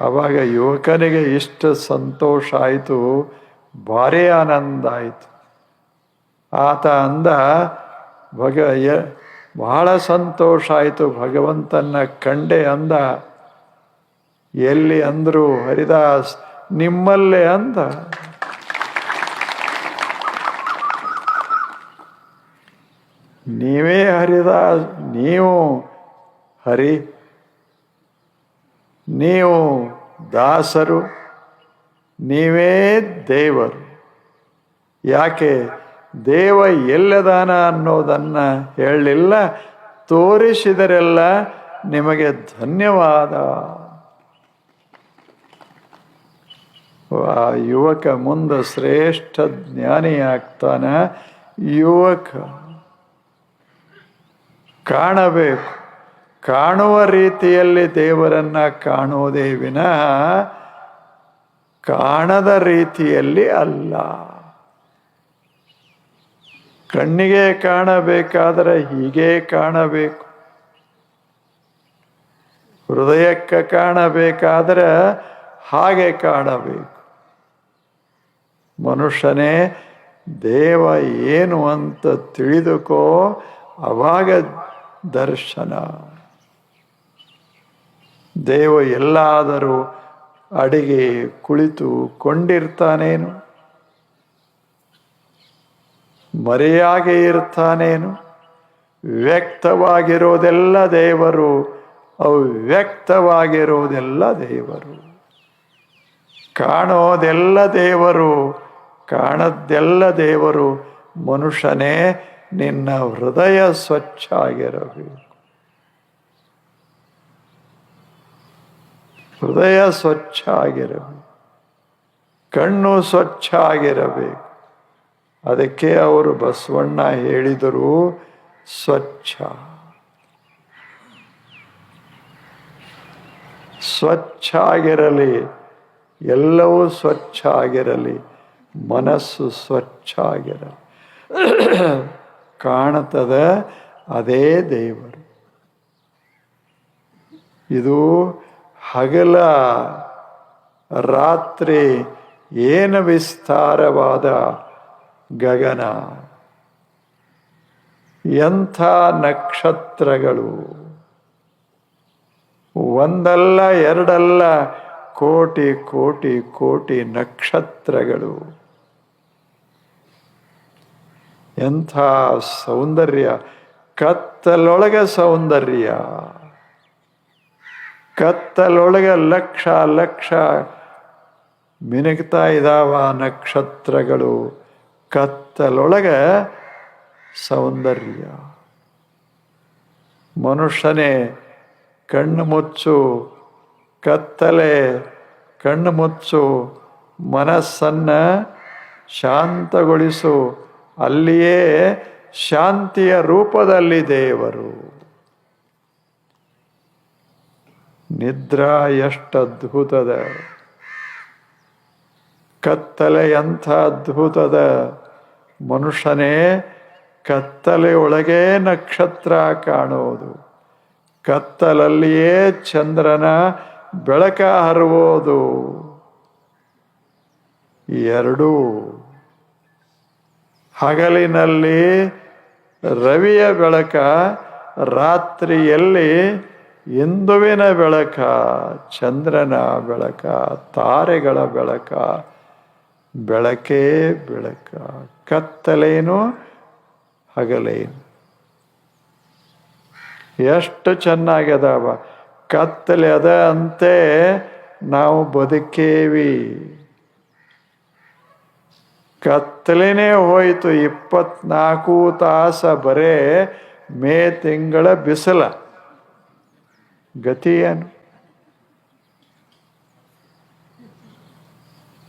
ಅವಾಗ ಯುವಕನಿಗೆ ಇಷ್ಟು ಸಂತೋಷ ಆಯಿತು, ಭಾರಿ ಆನಂದ ಆಯಿತು. ಆತ ಅಂದ, ಬಹಳ ಸಂತೋಷ ಆಯಿತು, ಭಗವಂತನ ಕಂಡೆ ಅಂದ. ಎಲ್ಲಿ ಅಂದ್ರು? ಹರಿದಾಸ್, ನಿಮ್ಮಲ್ಲೇ ಅಂದ. ನೀವೇ ಹರಿದಾಸ್, ನೀವು ದಾಸರು, ನೀವೇ ದೇವರು. ಯಾಕೆ? ದೇವ ಎಲ್ಲದಾನ ಅನ್ನೋದನ್ನ ಹೇಳಲಿಲ್ಲ, ತೋರಿಸಿದರೆಲ್ಲ ನಿಮಗೆ ಧನ್ಯವಾದ. ಆ ಯುವಕ ಮುಂದೆ ಶ್ರೇಷ್ಠ ಜ್ಞಾನಿ ಆಗ್ತಾನೆ. ಯುವಕ ಕಾಣಬೇಕು, ಕಾಣುವ ರೀತಿಯಲ್ಲಿ ದೇವರನ್ನ ಕಾಣುವುದೇ ವಿನಃ ಕಾಣದ ರೀತಿಯಲ್ಲಿ ಅಲ್ಲ. ಕಣ್ಣಿಗೆ ಕಾಣಬೇಕಾದರೆ ಹೀಗೆ ಕಾಣಬೇಕು, ಹೃದಯಕ್ಕೆ ಕಾಣಬೇಕಾದರೆ ಹಾಗೆ ಕಾಣಬೇಕು. ಮನುಷ್ಯನೇ ದೇವ ಏನು ಅಂತ ತಿಳಿದುಕೋ, ಅವಾಗ ದರ್ಶನ. ದೇವ ಎಲ್ಲಾದರೂ ಅಡಿಗೆ ಕುಳಿತು ಕೊಂಡಿರ್ತಾನೇನು? ಮರೆಯಾಗೆ ಇರ್ತಾನೇನು? ವ್ಯಕ್ತವಾಗಿರೋದೆಲ್ಲ ದೇವರು, ಅವ್ಯಕ್ತವಾಗಿರೋದೆಲ್ಲ ದೇವರು. ಕಾಣೋದೆಲ್ಲ ದೇವರು, ಕಾಣದ್ದೆಲ್ಲ ದೇವರು. ಮನುಷ್ಯನೇ ನಿನ್ನ ಹೃದಯ ಸ್ವಚ್ಛ ಆಗಿರಬೇಕು. ಹೃದಯ ಸ್ವಚ್ಛ ಆಗಿರಬೇಕು, ಕಣ್ಣು ಸ್ವಚ್ಛ ಆಗಿರಬೇಕು. ಅದಕ್ಕೆ ಅವರು ಬಸವಣ್ಣ ಹೇಳಿದರು, ಸ್ವಚ್ಛ ಸ್ವಚ್ಛ ಆಗಿರಲಿ, ಎಲ್ಲವೂ ಸ್ವಚ್ಛ ಆಗಿರಲಿ, ಮನಸ್ಸು ಸ್ವಚ್ಛ ಆಗಿರಲಿ. ಕಾಣುತ್ತದೆ ಅದೇ ದೇವರು. ಇದು ಹಗಲ ರಾತ್ರಿ ಏನು ವಿಸ್ತಾರವಾದ ಗಗನ, ಎಂಥ ನಕ್ಷತ್ರಗಳು, ಒಂದಲ್ಲ ಎರಡಲ್ಲ, ಕೋಟಿ ಕೋಟಿ ಕೋಟಿ ನಕ್ಷತ್ರಗಳು. ಎಂಥ ಸೌಂದರ್ಯ, ಕತ್ತಲೊಳಗ ಸೌಂದರ್ಯ, ಕತ್ತಲೊಳಗ ಲಕ್ಷ ಲಕ್ಷ ಮಿನುಗ್ತಾ ಇದ್ದಾವ ನಕ್ಷತ್ರಗಳು. ಕತ್ತಲೊಳಗ ಸೌಂದರ್ಯ. ಮನುಷ್ಯನೇ ಕಣ್ಣು ಮುಚ್ಚು, ಕತ್ತಲೆ ಕಣ್ಣು ಮುಚ್ಚು, ಮನಸ್ಸನ್ನು ಶಾಂತಗೊಳಿಸು. ಅಲ್ಲಿಯೇ ಶಾಂತಿಯ ರೂಪದಲ್ಲಿ ದೇವರು. ನಿದ್ರಾ ಎಷ್ಟು ಅದ್ಭುತದ, ಕತ್ತಲೆ ಎಂಥ ಅದ್ಭುತದ. ಮನುಷ್ಯನೇ ಕತ್ತಲೆಯೊಳಗೆ ನಕ್ಷತ್ರ ಕಾಣುವುದು, ಕತ್ತಲಲ್ಲಿಯೇ ಚಂದ್ರನ ಬೆಳಕ ಹರಿವುದು. ಎರಡೂ ಹಗಲಿನಲ್ಲಿ ರವಿಯ ಬೆಳಕ, ರಾತ್ರಿಯಲ್ಲಿ ಇಂದುವಿನ ಬೆಳಕ, ಚಂದ್ರನ ಬೆಳಕ, ತಾರೆಗಳ ಬೆಳಕ. ಬೆಳಕೇ ಬೆಳಕ, ಕತ್ತಲೇನು ಹಗಲೇನು. ಎಷ್ಟು ಚೆನ್ನಾಗ್ಯದಾವ. ಕತ್ತಲೆ ಅದ ಅಂತೆ ನಾವು ಬದುಕೇವಿ. ಕತ್ತಲೆನೇ ಹೋಯಿತು. 24 ತಾಸು ಬರೇ ಮೇ ತಿಂಗಳ ಬಿಸಿಲ. ಗತಿ ಏನು?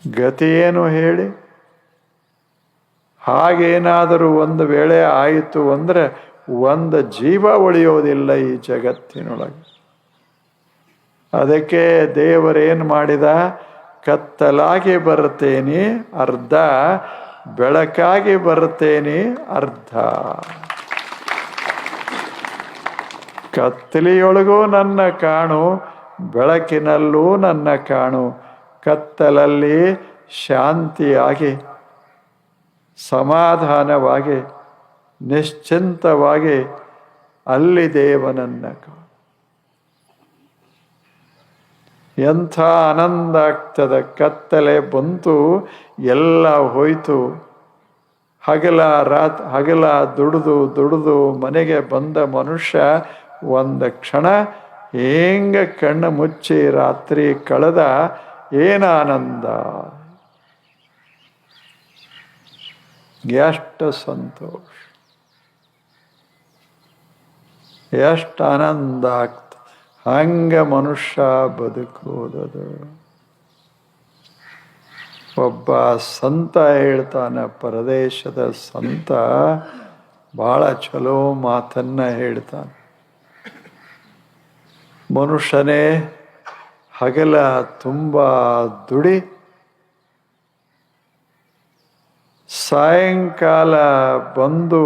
ಗತಿ ಏನು ಹೇಳಿ? ಹಾಗೇನಾದರೂ ಒಂದು ವೇಳೆ ಆಯಿತು ಅಂದರೆ ಒಂದು ಜೀವ ಉಳಿಯೋದಿಲ್ಲ ಈ ಜಗತ್ತಿನೊಳಗೆ. ಅದಕ್ಕೆ ದೇವರೇನು ಮಾಡಿದ? ಕತ್ತಲಾಗಿ ಬರುತ್ತೇನೆ ಅರ್ಧ, ಬೆಳಕಾಗಿ ಬರುತ್ತೇನೆ ಅರ್ಧ. ಕತ್ತಲೆಯೊಳಗೂ ನನ್ನ ಕಾಣು, ಬೆಳಕಿನಲ್ಲೂ ನನ್ನ ಕಾಣು. ಕತ್ತಲಲ್ಲಿ ಶಾಂತಿಯಾಗಿ, ಸಮಾಧಾನವಾಗಿ, ನಿಶ್ಚಿಂತವಾಗಿ ಅಲ್ಲಿ ದೇವನನ್ನ ಕಾಣು. ಎಂಥ ಆನಂದ ಆಗ್ತದೆ. ಕತ್ತಲೆ ಬಂತು, ಎಲ್ಲ ಹೋಯ್ತು. ಹಗಲ ದುಡಿದು ಮನೆಗೆ ಬಂದ ಮನುಷ್ಯ ಒಂದು ಕ್ಷಣ ಹೆಂಗ ಕಣ್ಣು ಮುಚ್ಚಿ ರಾತ್ರಿ ಕಳೆದ, ಏನು ಆನಂದ, ಎಷ್ಟು ಸಂತೋಷ, ಎಷ್ಟು ಆನಂದ ಆಗ್ತದೆ. ಹಂಗ ಮನುಷ್ಯ ಬದುಕೋದದು. ಒಬ್ಬ ಸಂತ ಹೇಳ್ತಾನೆ, ಪರದೇಶದ ಸಂತ ಬಹಳ ಚಲೋ ಮಾತನ್ನ ಹೇಳ್ತಾನೆ. ಮನುಷ್ಯನೇ ಹಗಲ ತುಂಬ ದುಡಿ, ಸಾಯಂಕಾಲ ಬಂದು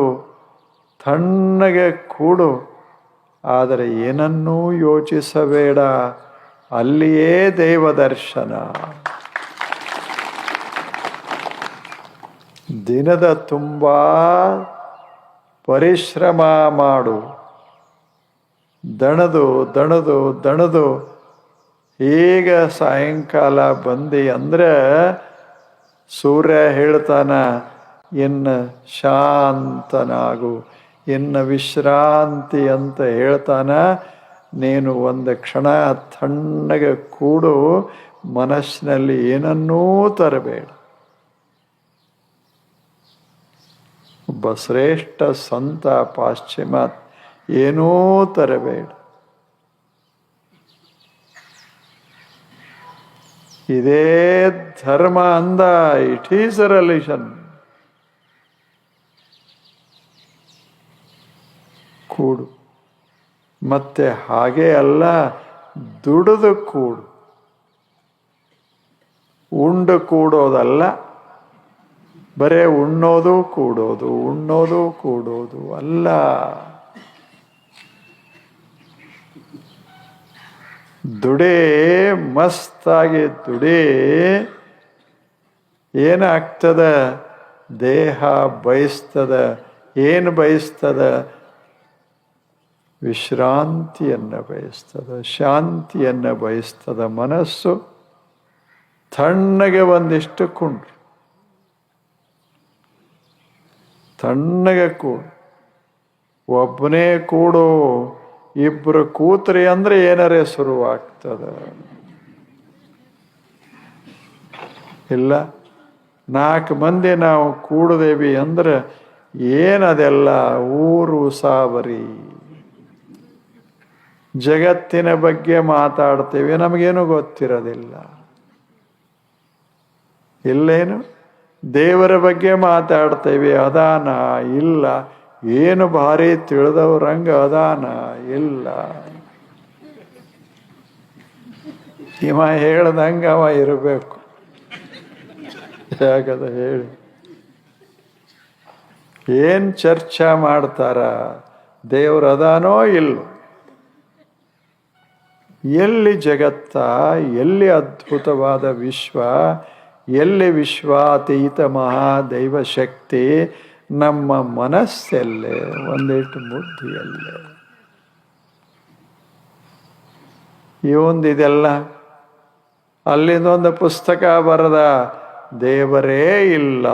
ತಣ್ಣಗೆ ಕೂಡು, ಆದರೆ ಏನನ್ನೂ ಯೋಚಿಸಬೇಡ, ಅಲ್ಲಿಯೇ ದೇವದರ್ಶನ. ದಿನದ ತುಂಬ ಪರಿಶ್ರಮ ಮಾಡು, ದಣದು ದಣದು ದಣದು ಈಗ ಸಾಯಂಕಾಲ ಬಂದಿ ಅಂದ್ರೆ ಸೂರ್ಯ ಹೇಳ್ತಾನ, ಇನ್ನು ಶಾಂತನಾಗು, ಇನ್ನು ವಿಶ್ರಾಂತಿ ಅಂತ ಹೇಳ್ತಾನ. ನೀನು ಒಂದು ಕ್ಷಣ ತಣ್ಣಗೆ ಕೂಡು, ಮನಸ್ಸಿನಲ್ಲಿ ಏನನ್ನೂ ತರಬೇಡ. ಒಬ್ಬ ಶ್ರೇಷ್ಠ ಸಂತ ಪಾಶ್ಚಿಮಾತ್ಯ ಏನೂ ತರಬೇಡ. ಇದೇ ಧರ್ಮ ಅಂದ, ಇಟ್ ಈಸ್ ಅ ರಿಲಿಜನ್. ಕೂಡು, ಮತ್ತೆ ಹಾಗೆ ಅಲ್ಲ, ದುಡಿದು ಕೂಡು. ಉಂಡು ಕೂಡೋದಲ್ಲ, ಬರೇ ಉಣ್ಣೋದು ಕೂಡೋದು, ಉಣ್ಣೋದು ಕೂಡೋದು ಅಲ್ಲ. ದುಡೇ, ಮಸ್ತಾಗಿ ದುಡೇ. ಏನಾಗ್ತದ? ದೇಹ ಬಯಸ್ತದ. ಏನು ಬಯಸ್ತದ? ವಿಶ್ರಾಂತಿಯನ್ನು ಬಯಸ್ತದ, ಶಾಂತಿಯನ್ನು ಬಯಸ್ತದ. ಮನಸ್ಸು ತಣ್ಣಗೆ ಒಂದಿಷ್ಟು ಕುಂಡ್ರು, ತಣ್ಣಗೆ ಕೂಡು. ಒಬ್ಬನೇ ಕೂಡು, ಇಬ್ರು ಕೂತ್ರಿ ಅಂದ್ರೆ ಏನಾರೇ ಶುರುವಾಗ್ತದ. ಇಲ್ಲ, 4 ಮಂದಿ ನಾವು ಕೂಡದೇವಿ ಅಂದ್ರೆ ಏನದೆಲ್ಲ ಊರು ಸಾವರಿ. ಜಗತ್ತಿನ ಬಗ್ಗೆ ಮಾತಾಡ್ತೀವಿ, ನಮಗೇನು ಗೊತ್ತಿರೋದಿಲ್ಲ. ಇಲ್ಲೇನು ದೇವರ ಬಗ್ಗೆ ಮಾತಾಡ್ತೇವೆ, ಅದಾನ ಇಲ್ಲ. ಏನು ಭಾರಿ ತಿಳಿದವ್ರಂಗ ಅದಾನ ಇಲ್ಲ. ಇವ ಹೇಳ್ದಂಗ ಅವ ಇರಬೇಕು. ಯಾಕದ ಹೇಳಿ, ಏನ್ ಚರ್ಚೆ ಮಾಡ್ತಾರ? ದೇವ್ರ ಅದಾನೋ ಇಲ್ಲೋ? ಎಲ್ಲಿ ಜಗತ್ತ, ಎಲ್ಲಿ ಅದ್ಭುತವಾದ ವಿಶ್ವ, ಎಲ್ಲಿ ವಿಶ್ವಾತೀತ ಮಹಾದೈವ ಶಕ್ತಿ? ನಮ್ಮ ಮನಸ್ಸಲ್ಲೇ, ಒಂದಿಟ್ಟು ಬುದ್ಧಿಯಲ್ಲೇ. ಇದೆಲ್ಲ ಅಲ್ಲಿಂದೊಂದು ಪುಸ್ತಕ ಬರೆದ, ದೇವರೇ ಇಲ್ಲ.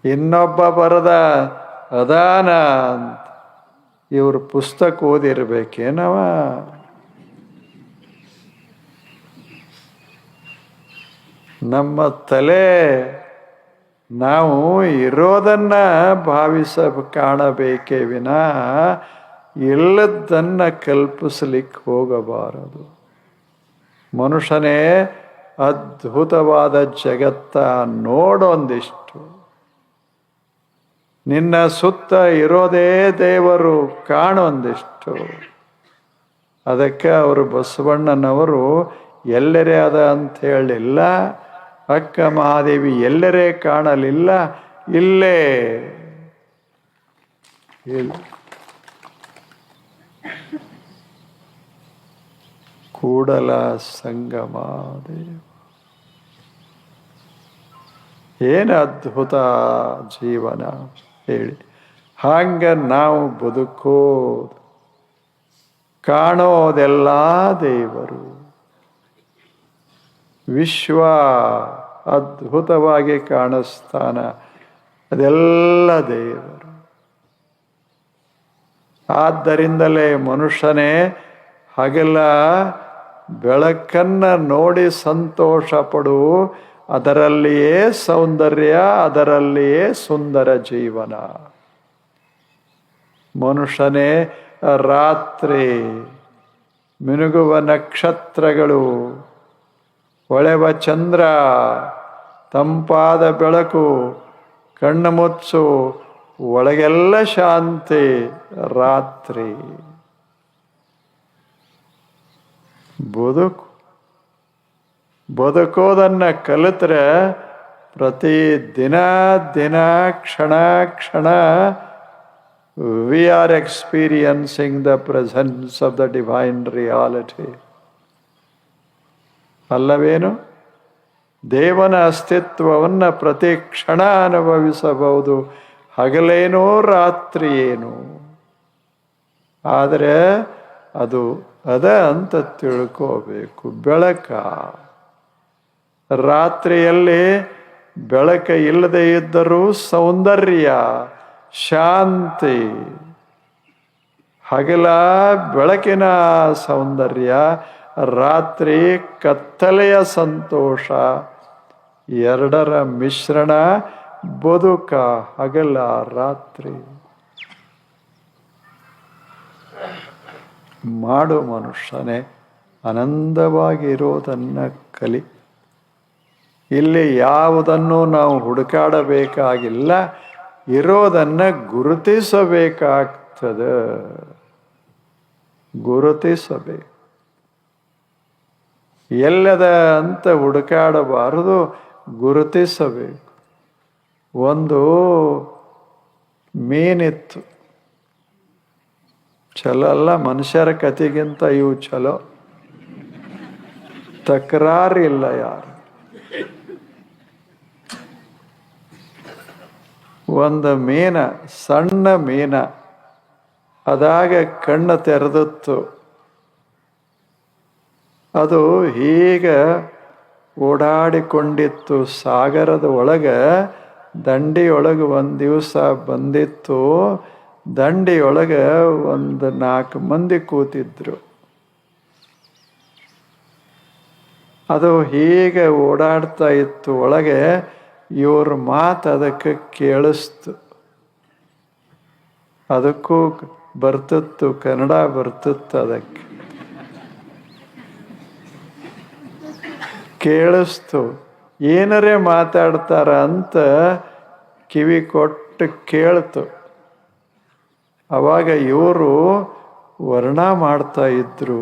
ಇನ್ನೊಬ್ಬ ಬರೆದ, ಅದಾನ ಅಂತ. ಇವ್ರ ಪುಸ್ತಕ ಓದಿರ್ಬೇಕೇನವ? ನಮ್ಮ ತಲೆ ನಾವು ಇರೋದನ್ನ ಕಾಣಬೇಕೇ ವಿನ ಇಲ್ಲದನ್ನ ಕಲ್ಪಿಸ್ಲಿಕ್ಕೆ ಹೋಗಬಾರದು. ಮನುಷ್ಯನೇ ಅದ್ಭುತವಾದ ಜಗತ್ತ ನೋಡೊಂದಿಷ್ಟು. ನಿನ್ನ ಸುತ್ತ ಇರೋದೇ ದೇವರು, ಕಾಣೊಂದಿಷ್ಟು. ಅದಕ್ಕೆ ಅವರು ಬಸವಣ್ಣನವರು ಎಲ್ಲರೇ ಅದ ಅಂತ ಹೇಳಿಲ್ಲ. ಅಕ್ಕ ಮಹಾದೇವಿ ಎಲ್ಲರೇ ಕಾಣಲಿಲ್ಲ, ಇಲ್ಲೇ ಇಲ್ಲ. ಕೂಡಲ ಸಂಗಮ ದೇವ, ಏನು ಅದ್ಭುತ ಜೀವನ ಹೇಳಿ. ಹಂಗ ನಾವು ಬದುಕೋದು, ಕಾಣೋದೆಲ್ಲ ದೇವರು. ವಿಶ್ವ ಅದ್ಭುತವಾಗಿ ಕಾಣಿಸ್ತಾನ, ಅದೆಲ್ಲ ದೇವರು. ಆದ್ದರಿಂದಲೇ ಮನುಷ್ಯನೇ ಹಗಲ ಬೆಳಕನ್ನ ನೋಡಿ ಸಂತೋಷ ಪಡು, ಅದರಲ್ಲಿಯೇ ಸೌಂದರ್ಯ, ಅದರಲ್ಲಿಯೇ ಸುಂದರ ಜೀವನ. ಮನುಷ್ಯನೇ ರಾತ್ರಿ ಮಿನುಗುವ ನಕ್ಷತ್ರಗಳು, ಹೊಳೆವ ಚಂದ್ರ, ತಂಪಾದ ಬೆಳಕು, ಕಣ್ಣು ಮುಚ್ಚು, ಒಳಗೆಲ್ಲ ಶಾಂತಿ. ರಾತ್ರಿ ಬದುಕೋದನ್ನು ಕಲಿತ್ರೆ ಪ್ರತಿ ದಿನ ಕ್ಷಣ ಕ್ಷಣ we are experiencing the presence of the divine reality. ಅಲ್ಲವೇನು? ದೇವನ ಅಸ್ತಿತ್ವವನ್ನು ಪ್ರತಿ ಕ್ಷಣ ಅನುಭವಿಸಬಹುದು, ಹಗಲೇನೋ ರಾತ್ರಿ ಏನು. ಆದರೆ ಅದು ಅಂತ ತಿಳ್ಕೋಬೇಕು. ಬೆಳಕ ರಾತ್ರಿಯಲ್ಲಿ ಬೆಳಕ ಇಲ್ಲದೆ ಇದ್ದರೂ ಸೌಂದರ್ಯ, ಶಾಂತಿ. ಹಗಲ ಬೆಳಕಿನ ಸೌಂದರ್ಯ, ರಾತ್ರಿ ಕತ್ತಲೆಯ ಸಂತೋಷ. ಎರಡರ ಮಿಶ್ರಣ ಬದುಕ. ಹಗಲ ರಾತ್ರಿ ಮಾಡು ಮನುಷ್ಯನೇ, ಆನಂದವಾಗಿರೋದನ್ನು ಕಲಿ. ಇಲ್ಲಿ ಯಾವುದನ್ನು ನಾವು ಹುಡುಕಾಡಬೇಕಾಗಿಲ್ಲ, ಇರೋದನ್ನು ಗುರುತಿಸಬೇಕಾಗ್ತದೆ. ಗುರುತಿಸಬೇಕು. ಎಲ್ಲದ ಅಂತ ಹುಡುಕಾಡಬಾರದು, ಗುರುತಿಸಬೇಕು. ಒಂದು ಮೀನಿತ್ತು, ಚಲೋ ಅಲ್ಲ, ಮನುಷ್ಯರ ಕಥೆಗಿಂತ ಇವು ಚಲೋ. ತಕರಾರಿಲ್ಲ ಯಾರು. ಒಂದು ಮೀನ, ಸಣ್ಣ ಮೀನ, ಅದಾಗ ಕಣ್ಣು ತೆರೆದಿತ್ತು. ಅದು ಹೀಗೆ ಓಡಾಡಿಕೊಂಡಿತ್ತು ಸಾಗರದ ಒಳಗೆ. ದಂಡಿಯೊಳಗೆ ಒಂದು ದಿವಸ ಬಂದಿತ್ತು. ದಂಡಿಯೊಳಗೆ ಒಂದು 4 ಮಂದಿ ಕೂತಿದ್ರು. ಅದು ಹೀಗೆ ಓಡಾಡ್ತಾ ಇತ್ತು ಒಳಗೆ. ಇವ್ರ ಮಾತು ಅದಕ್ಕೆ ಕೇಳಿಸ್ತು. ಅದಕ್ಕೂ ಬರ್ತಿತ್ತು, ಕನ್ನಡ ಬರ್ತಿತ್ತು. ಅದಕ್ಕೆ ಕೇಳಿಸ್ತು. ಏನರೇ ಮಾತಾಡ್ತಾರ ಅಂತ ಕಿವಿ ಕೊಟ್ಟು ಕೇಳ್ತು. ಅವಾಗ ಇವರು ವರ್ಣ ಮಾಡ್ತಾ ಇದ್ರು.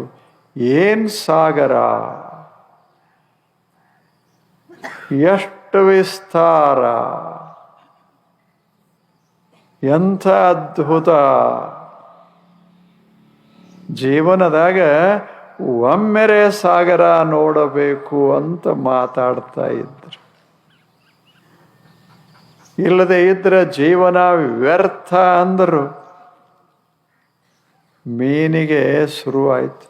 ಏನ್ ಸಾಗರ, ಎಷ್ಟು ವಿಸ್ತಾರ, ಎಂಥ ಅದ್ಭುತ. ಜೀವನದಾಗ ಒಮ್ಮೆರೆ ಸಾಗರ ನೋಡಬೇಕು ಅಂತ ಮಾತಾಡ್ತಾ ಇದ್ರು. ಇಲ್ಲದೆ ಇದ್ರೆ ಜೀವನ ವ್ಯರ್ಥ ಅಂದರು. ಮೀನಿಗೆ ಶುರುವಾಯಿತು,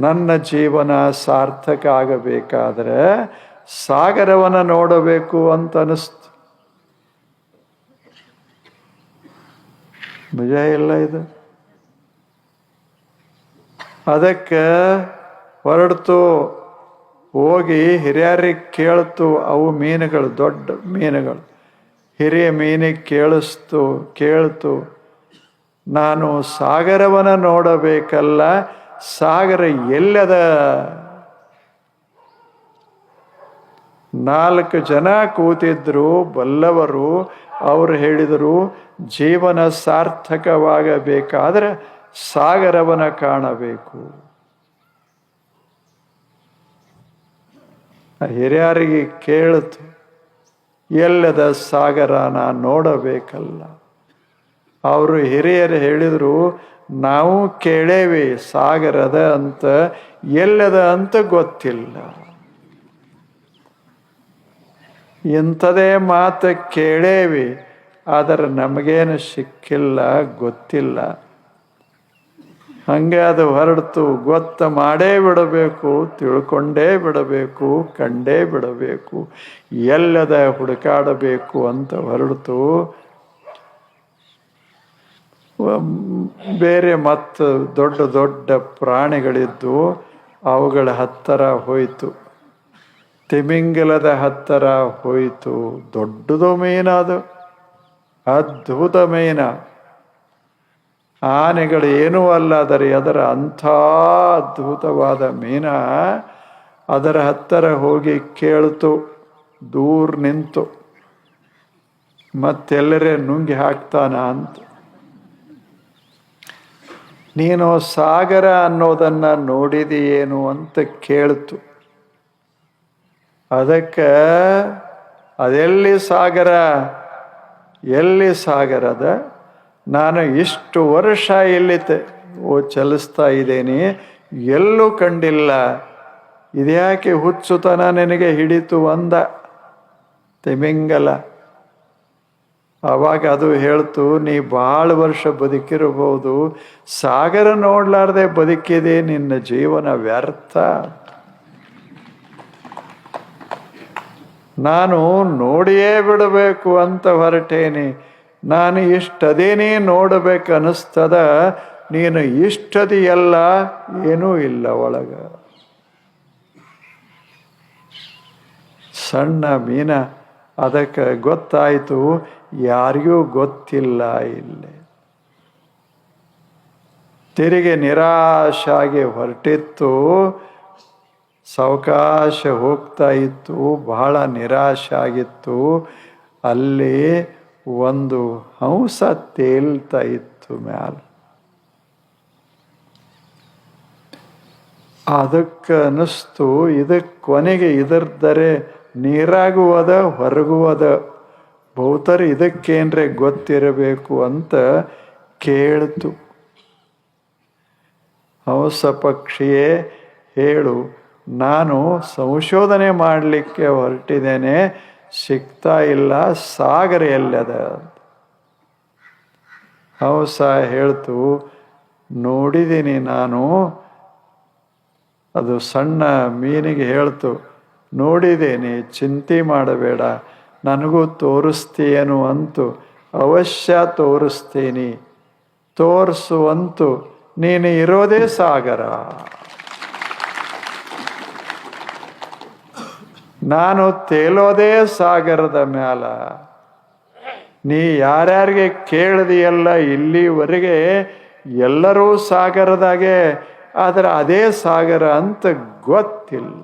ನನ್ನ ಜೀವನ ಸಾರ್ಥಕ ಆಗಬೇಕಾದ್ರೆ ಸಾಗರವನ್ನು ನೋಡಬೇಕು ಅಂತ ಅನಿಸ್ತು. ನಿಜ ಇಲ್ಲ ಇದು? ಅದಕ್ಕೆ ಹೊರಡ್ತು. ಹೋಗಿ ಹಿರಿಯರಿಗೆ ಕೇಳ್ತು. ಅವು ಮೀನುಗಳು, ದೊಡ್ಡ ಮೀನುಗಳು. ಹಿರಿಯ ಮೀನಿಗೆ ಕೇಳ್ತು, ನಾನು ಸಾಗರವನ್ನು ನೋಡಬೇಕಲ್ಲ, ಸಾಗರ ಎಲ್ಲದ? 4 ಜನ ಕೂತಿದ್ರು ಬಲ್ಲವರು. ಅವರು ಹೇಳಿದರು, ಜೀವನ ಸಾರ್ಥಕವಾಗಬೇಕಾದ್ರೆ ಸಾಗರವನ್ನು ಕಾಣಬೇಕು. ಹಿರಿಯರಿಗೆ ಕೇಳಿತು, ಎಲ್ಲದ ಸಾಗರ ನಾನು ನೋಡಬೇಕಲ್ಲ. ಅವರು ಹಿರಿಯರು ಹೇಳಿದರು, ನಾವು ಕೇಳೇವಿ ಸಾಗರದ ಅಂತ, ಎಲ್ಲದ ಅಂತ ಗೊತ್ತಿಲ್ಲ. ಇಂಥದೇ ಮಾತು ಕೇಳೇವಿ, ಆದರೆ ನಮಗೇನು ಸಿಕ್ಕಿಲ್ಲ, ಗೊತ್ತಿಲ್ಲ. ಹಂಗೆ ಅದು ಹೊರಡ್ತು. ಗೊತ್ತ ಮಾಡೇ ಬಿಡಬೇಕು, ತಿಳ್ಕೊಂಡೇ ಬಿಡಬೇಕು, ಕಂಡೇ ಬಿಡಬೇಕು, ಎಲ್ಲದ ಹುಡುಕಾಡಬೇಕು ಅಂತ ಹೊರಡ್ತು. ಬೇರೆ ಮತ್ತು ದೊಡ್ಡ ದೊಡ್ಡ ಪ್ರಾಣಿಗಳಿದ್ದು ಅವುಗಳ ಹತ್ತಿರ ಹೋಯಿತು. ತಿಮಿಂಗಲದ ಹತ್ತಿರ ಹೋಯಿತು. ದೊಡ್ಡದು ಮೀನದು, ಅದ್ಭುತ ಮೀನ. ಆನೆಗಳು ಏನೂ ಅಲ್ಲ ಅದರ ಅಂಥ ಅದ್ಭುತವಾದ ಮೀನ. ಅದರ ಹತ್ತಿರ ಹೋಗಿ ಕೇಳ್ತು, ದೂರ ನಿಂತು, ಮತ್ತೆಲ್ಲರೇ ನುಂಗಿ ಹಾಕ್ತಾನ ಅಂತ. ನೀನು ಸಾಗರ ಅನ್ನೋದನ್ನ ನೋಡಿದೆಯೇನು ಅಂತ ಕೇಳ್ತು. ಅದಕ್ಕೆ ಅದೆಲ್ಲಿ ಸಾಗರ, ಎಲ್ಲಿ ಸಾಗರದ? ನಾನು ಇಷ್ಟು ವರ್ಷ ಇಲ್ಲಿ ಚಲಿಸ್ತಾ ಇದ್ದೇನೆ, ಎಲ್ಲೂ ಕಂಡಿಲ್ಲ. ಇದ್ಯಾಕೆ ಹುಚ್ಚುತನ ನಿನಗೆ ಹಿಡಿತು ಅಂದ ತಿಮಿಂಗಲ. ಆವಾಗ ಅದು ಹೇಳ್ತು, ನೀ ಭಾಳ ವರ್ಷ ಬದುಕಿರಬಹುದು, ಸಾಗರ ನೋಡ್ಲಾರ್ದೆ ಬದುಕಿದೆ, ನಿನ್ನ ಜೀವನ ವ್ಯರ್ಥ. ನಾನು ನೋಡಿಯೇ ಬಿಡಬೇಕು ಅಂತ ಹೊರಟೇನಿ. ನಾನು ಇಷ್ಟದೇನೇ ನೋಡಬೇಕು ಅನಿಸ್ತದ, ನೀನು ಇಷ್ಟದಿಯಲ್ಲ, ಏನೂ ಇಲ್ಲ ಒಳಗ. ಸಣ್ಣ ಮೀನ ಅದಕ್ಕೆ ಗೊತ್ತಾಯಿತು, ಯಾರಿಗೂ ಗೊತ್ತಿಲ್ಲ ಇಲ್ಲಿ. ತಿರುಗಿ ನಿರಾಶಾಗಿ ಹೊರಟಿತ್ತು, ಸಾವಕಾಶ ಹೋಗ್ತಾ ಇತ್ತು, ಬಹಳ ನಿರಾಶೆ ಆಗಿತ್ತು. ಅಲ್ಲಿ ಒಂದು ಹಂಸ ತೇಲ್ತಾ ಇತ್ತು ಮ್ಯಾಲ. ಅದಕ್ಕೆ ಅನ್ನಿಸ್ತು, ಇದಕ್ಕೆ ಕೊನೆಗೆ ಇದರ್ದರೆ ನೀರಾಗುವದ ಹೊರಗುವದ, ಬಹುತರ ಇದಕ್ಕೇನ್ರೆ ಗೊತ್ತಿರಬೇಕು ಅಂತ ಕೇಳ್ತು. ಹಂಸ ಪಕ್ಷಿಯೇ ಹೇಳು, ನಾನು ಸಂಶೋಧನೆ ಮಾಡಲಿಕ್ಕೆ ಹೊರಟಿದ್ದೇನೆ, ಸಿಗ್ತಾ ಇಲ್ಲ, ಸಾಗರ ಎಲ್ಲದ? ಹಂಸ ಹೇಳ್ತು, ನೋಡಿದ್ದೀನಿ ನಾನು. ಅದು ಸಣ್ಣ ಮೀನಿಗೆ ಹೇಳ್ತು, ನೋಡಿದ್ದೇನೆ, ಚಿಂತೆ ಮಾಡಬೇಡ, ನನಗೂ ತೋರಿಸ್ತೀಯೇನು ಅಂತು. ಅವಶ್ಯ ತೋರಿಸ್ತೀನಿ, ತೋರಿಸು ಅಂತು. ನೀನು ಇರೋದೇ ಸಾಗರ, ನಾನು ತೇಲೋದೇ ಸಾಗರದ ಮ್ಯಾಲ. ನೀ ಯಾರ್ಯಾರಿಗೆ ಕೇಳಿದೆಯಲ್ಲ ಇಲ್ಲಿವರೆಗೆ, ಎಲ್ಲರೂ ಸಾಗರದಾಗೆ, ಆದರೆ ಅದೇ ಸಾಗರ ಅಂತ ಗೊತ್ತಿಲ್ಲ.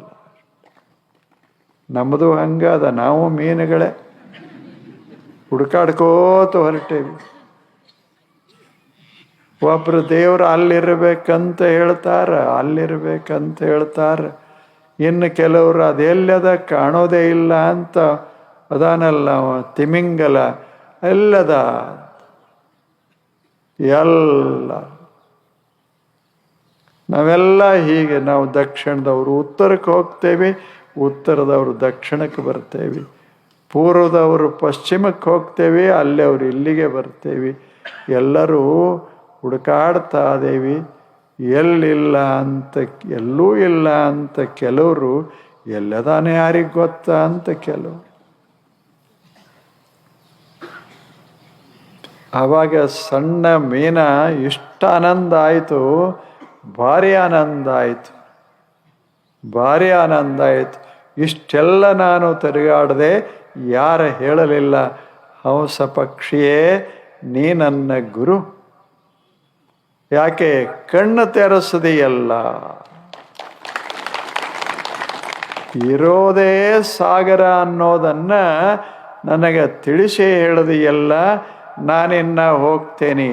ನಮ್ಮದು ಹಂಗದ, ನಾವು ಮೀನುಗಳೇ ಹುಡುಕಾಡ್ಕೋತ ಹೊರಟೇವಿ. ಒಬ್ರು ದೇವ್ರು ಅಲ್ಲಿರ್ಬೇಕಂತ ಹೇಳ್ತಾರ, ಅಲ್ಲಿರ್ಬೇಕಂತ ಹೇಳ್ತಾರ. ಇನ್ನು ಕೆಲವರು ಅದೆಲ್ಲದ ಕಾಣೋದೇ ಇಲ್ಲ ಅಂತ ಅದಾನಲ್ಲ ತಿಮಿಂಗಲ, ಎಲ್ಲದ ಎಲ್ಲ. ನಾವೆಲ್ಲ ಹೀಗೆ, ನಾವು ದಕ್ಷಿಣದವರು ಉತ್ತರಕ್ಕೆ ಹೋಗ್ತೇವೆ, ಉತ್ತರದವರು ದಕ್ಷಿಣಕ್ಕೆ ಬರ್ತೇವೆ, ಪೂರ್ವದವರು ಪಶ್ಚಿಮಕ್ಕೆ ಹೋಗ್ತೇವೆ, ಅಲ್ಲಿ ಅವರು ಇಲ್ಲಿಗೆ ಬರ್ತೇವೆ. ಎಲ್ಲರೂ ಹುಡುಕಾಡ್ತಾ ಇದ್ದೇವೆ, ಎಲ್ಲಿಲ್ಲ ಅಂತ, ಎಲ್ಲೂ ಇಲ್ಲ ಅಂತ ಕೆಲವರು, ಎಲ್ಲದಾನೆ ಯಾರಿಗೆ ಗೊತ್ತಾ ಅಂತ ಕೆಲವರು. ಆವಾಗ ಸಣ್ಣ ಮೀನ ಇಷ್ಟ ಆನಂದ ಆಯಿತು, ಭಾರಿ ಆನಂದ ಆಯಿತು, ಭಾರಿ ಆನಂದ ಆಯಿತು. ಇಷ್ಟೆಲ್ಲ ನಾನು ತಿರುಗಾಡದೆ, ಯಾರ ಹೇಳಲಿಲ್ಲ, ಹಂಸ ಪಕ್ಷಿಯೇ ನೀ ನನ್ನ ಗುರು. ಯಾಕೆ ಕಣ್ಣು ತೆರೆಸದೆಯಲ್ಲ, ಇರೋದೇ ಸಾಗರ ಅನ್ನೋದನ್ನ ನನಗೆ ತಿಳಿಸಿ ಹೇಳದೆಯಲ್ಲ. ನಾನಿನ್ನ ಹೋಗ್ತೇನೆ,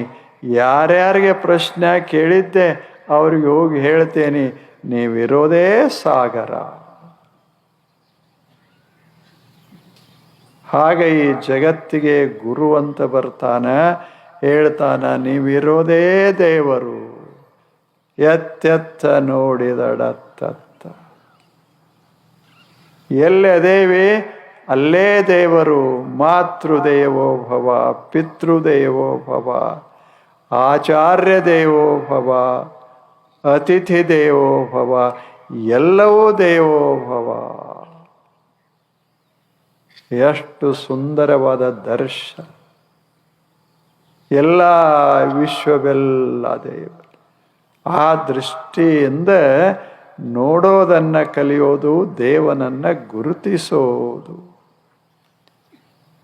ಯಾರ್ಯಾರಿಗೆ ಪ್ರಶ್ನೆ ಕೇಳಿದ್ದೆ ಅವ್ರಿಗೆ ಹೋಗಿ ಹೇಳ್ತೇನೆ, ನೀವಿರೋದೇ ಸಾಗರ. ಹಾಗೆ ಈ ಜಗತ್ತಿಗೆ ಗುರು ಅಂತ ಬರ್ತಾನ, ಹೇಳ್ತಾನ, ನೀವಿರೋದೇ ದೇವರು. ಎತ್ತೆತ್ತ ನೋಡಿದಡತ್ತತ್ತ, ಎಲ್ಲದೇವಿ ಅಲ್ಲೇ ದೇವರು. ಮಾತೃದೇವೋ ಭವ, ಪಿತೃದೇವೋ ಭವ, ಆಚಾರ್ಯ ದೇವೋ ಭವ, ಅತಿಥಿ ದೇವೋ ಭವ, ಎಲ್ಲವೂ ದೇವೋ ಭವ. ಎಷ್ಟು ಸುಂದರವಾದ ದರ್ಶನ. ಎಲ್ಲ ವಿಶ್ವವೆಲ್ಲ ದೇವರು. ಆ ದೃಷ್ಟಿಯಿಂದ ನೋಡೋದನ್ನ ಕಲಿಯೋದು, ದೇವನನ್ನ ಗುರುತಿಸೋದು.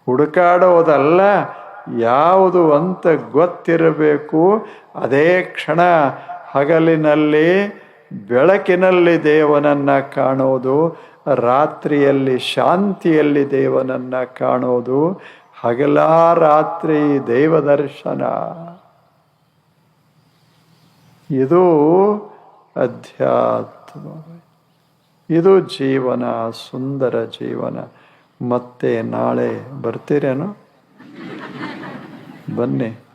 ಹುಡುಕಾಡೋದಲ್ಲ, ಯಾವುದು ಅಂತ ಗೊತ್ತಿರಬೇಕು. ಅದೇ ಕ್ಷಣ ಹಗಲಿನಲ್ಲಿ ಬೆಳಕಿನಲ್ಲಿ ದೇವನನ್ನ ಕಾಣೋದು, ರಾತ್ರಿಯಲ್ಲಿ ಶಾಂತಿಯಲ್ಲಿ ದೇವನನ್ನ ಕಾಣೋದು, ಹಗಲಾ ರಾತ್ರಿ ದೇವದರ್ಶನ. ಇದು ಅಧ್ಯಾತ್ಮ, ಇದು ಜೀವನ, ಸುಂದರ ಜೀವನ. ಮತ್ತೆ ನಾಳೆ ಬರ್ತೀರೇನು? ಬನ್ನಿ.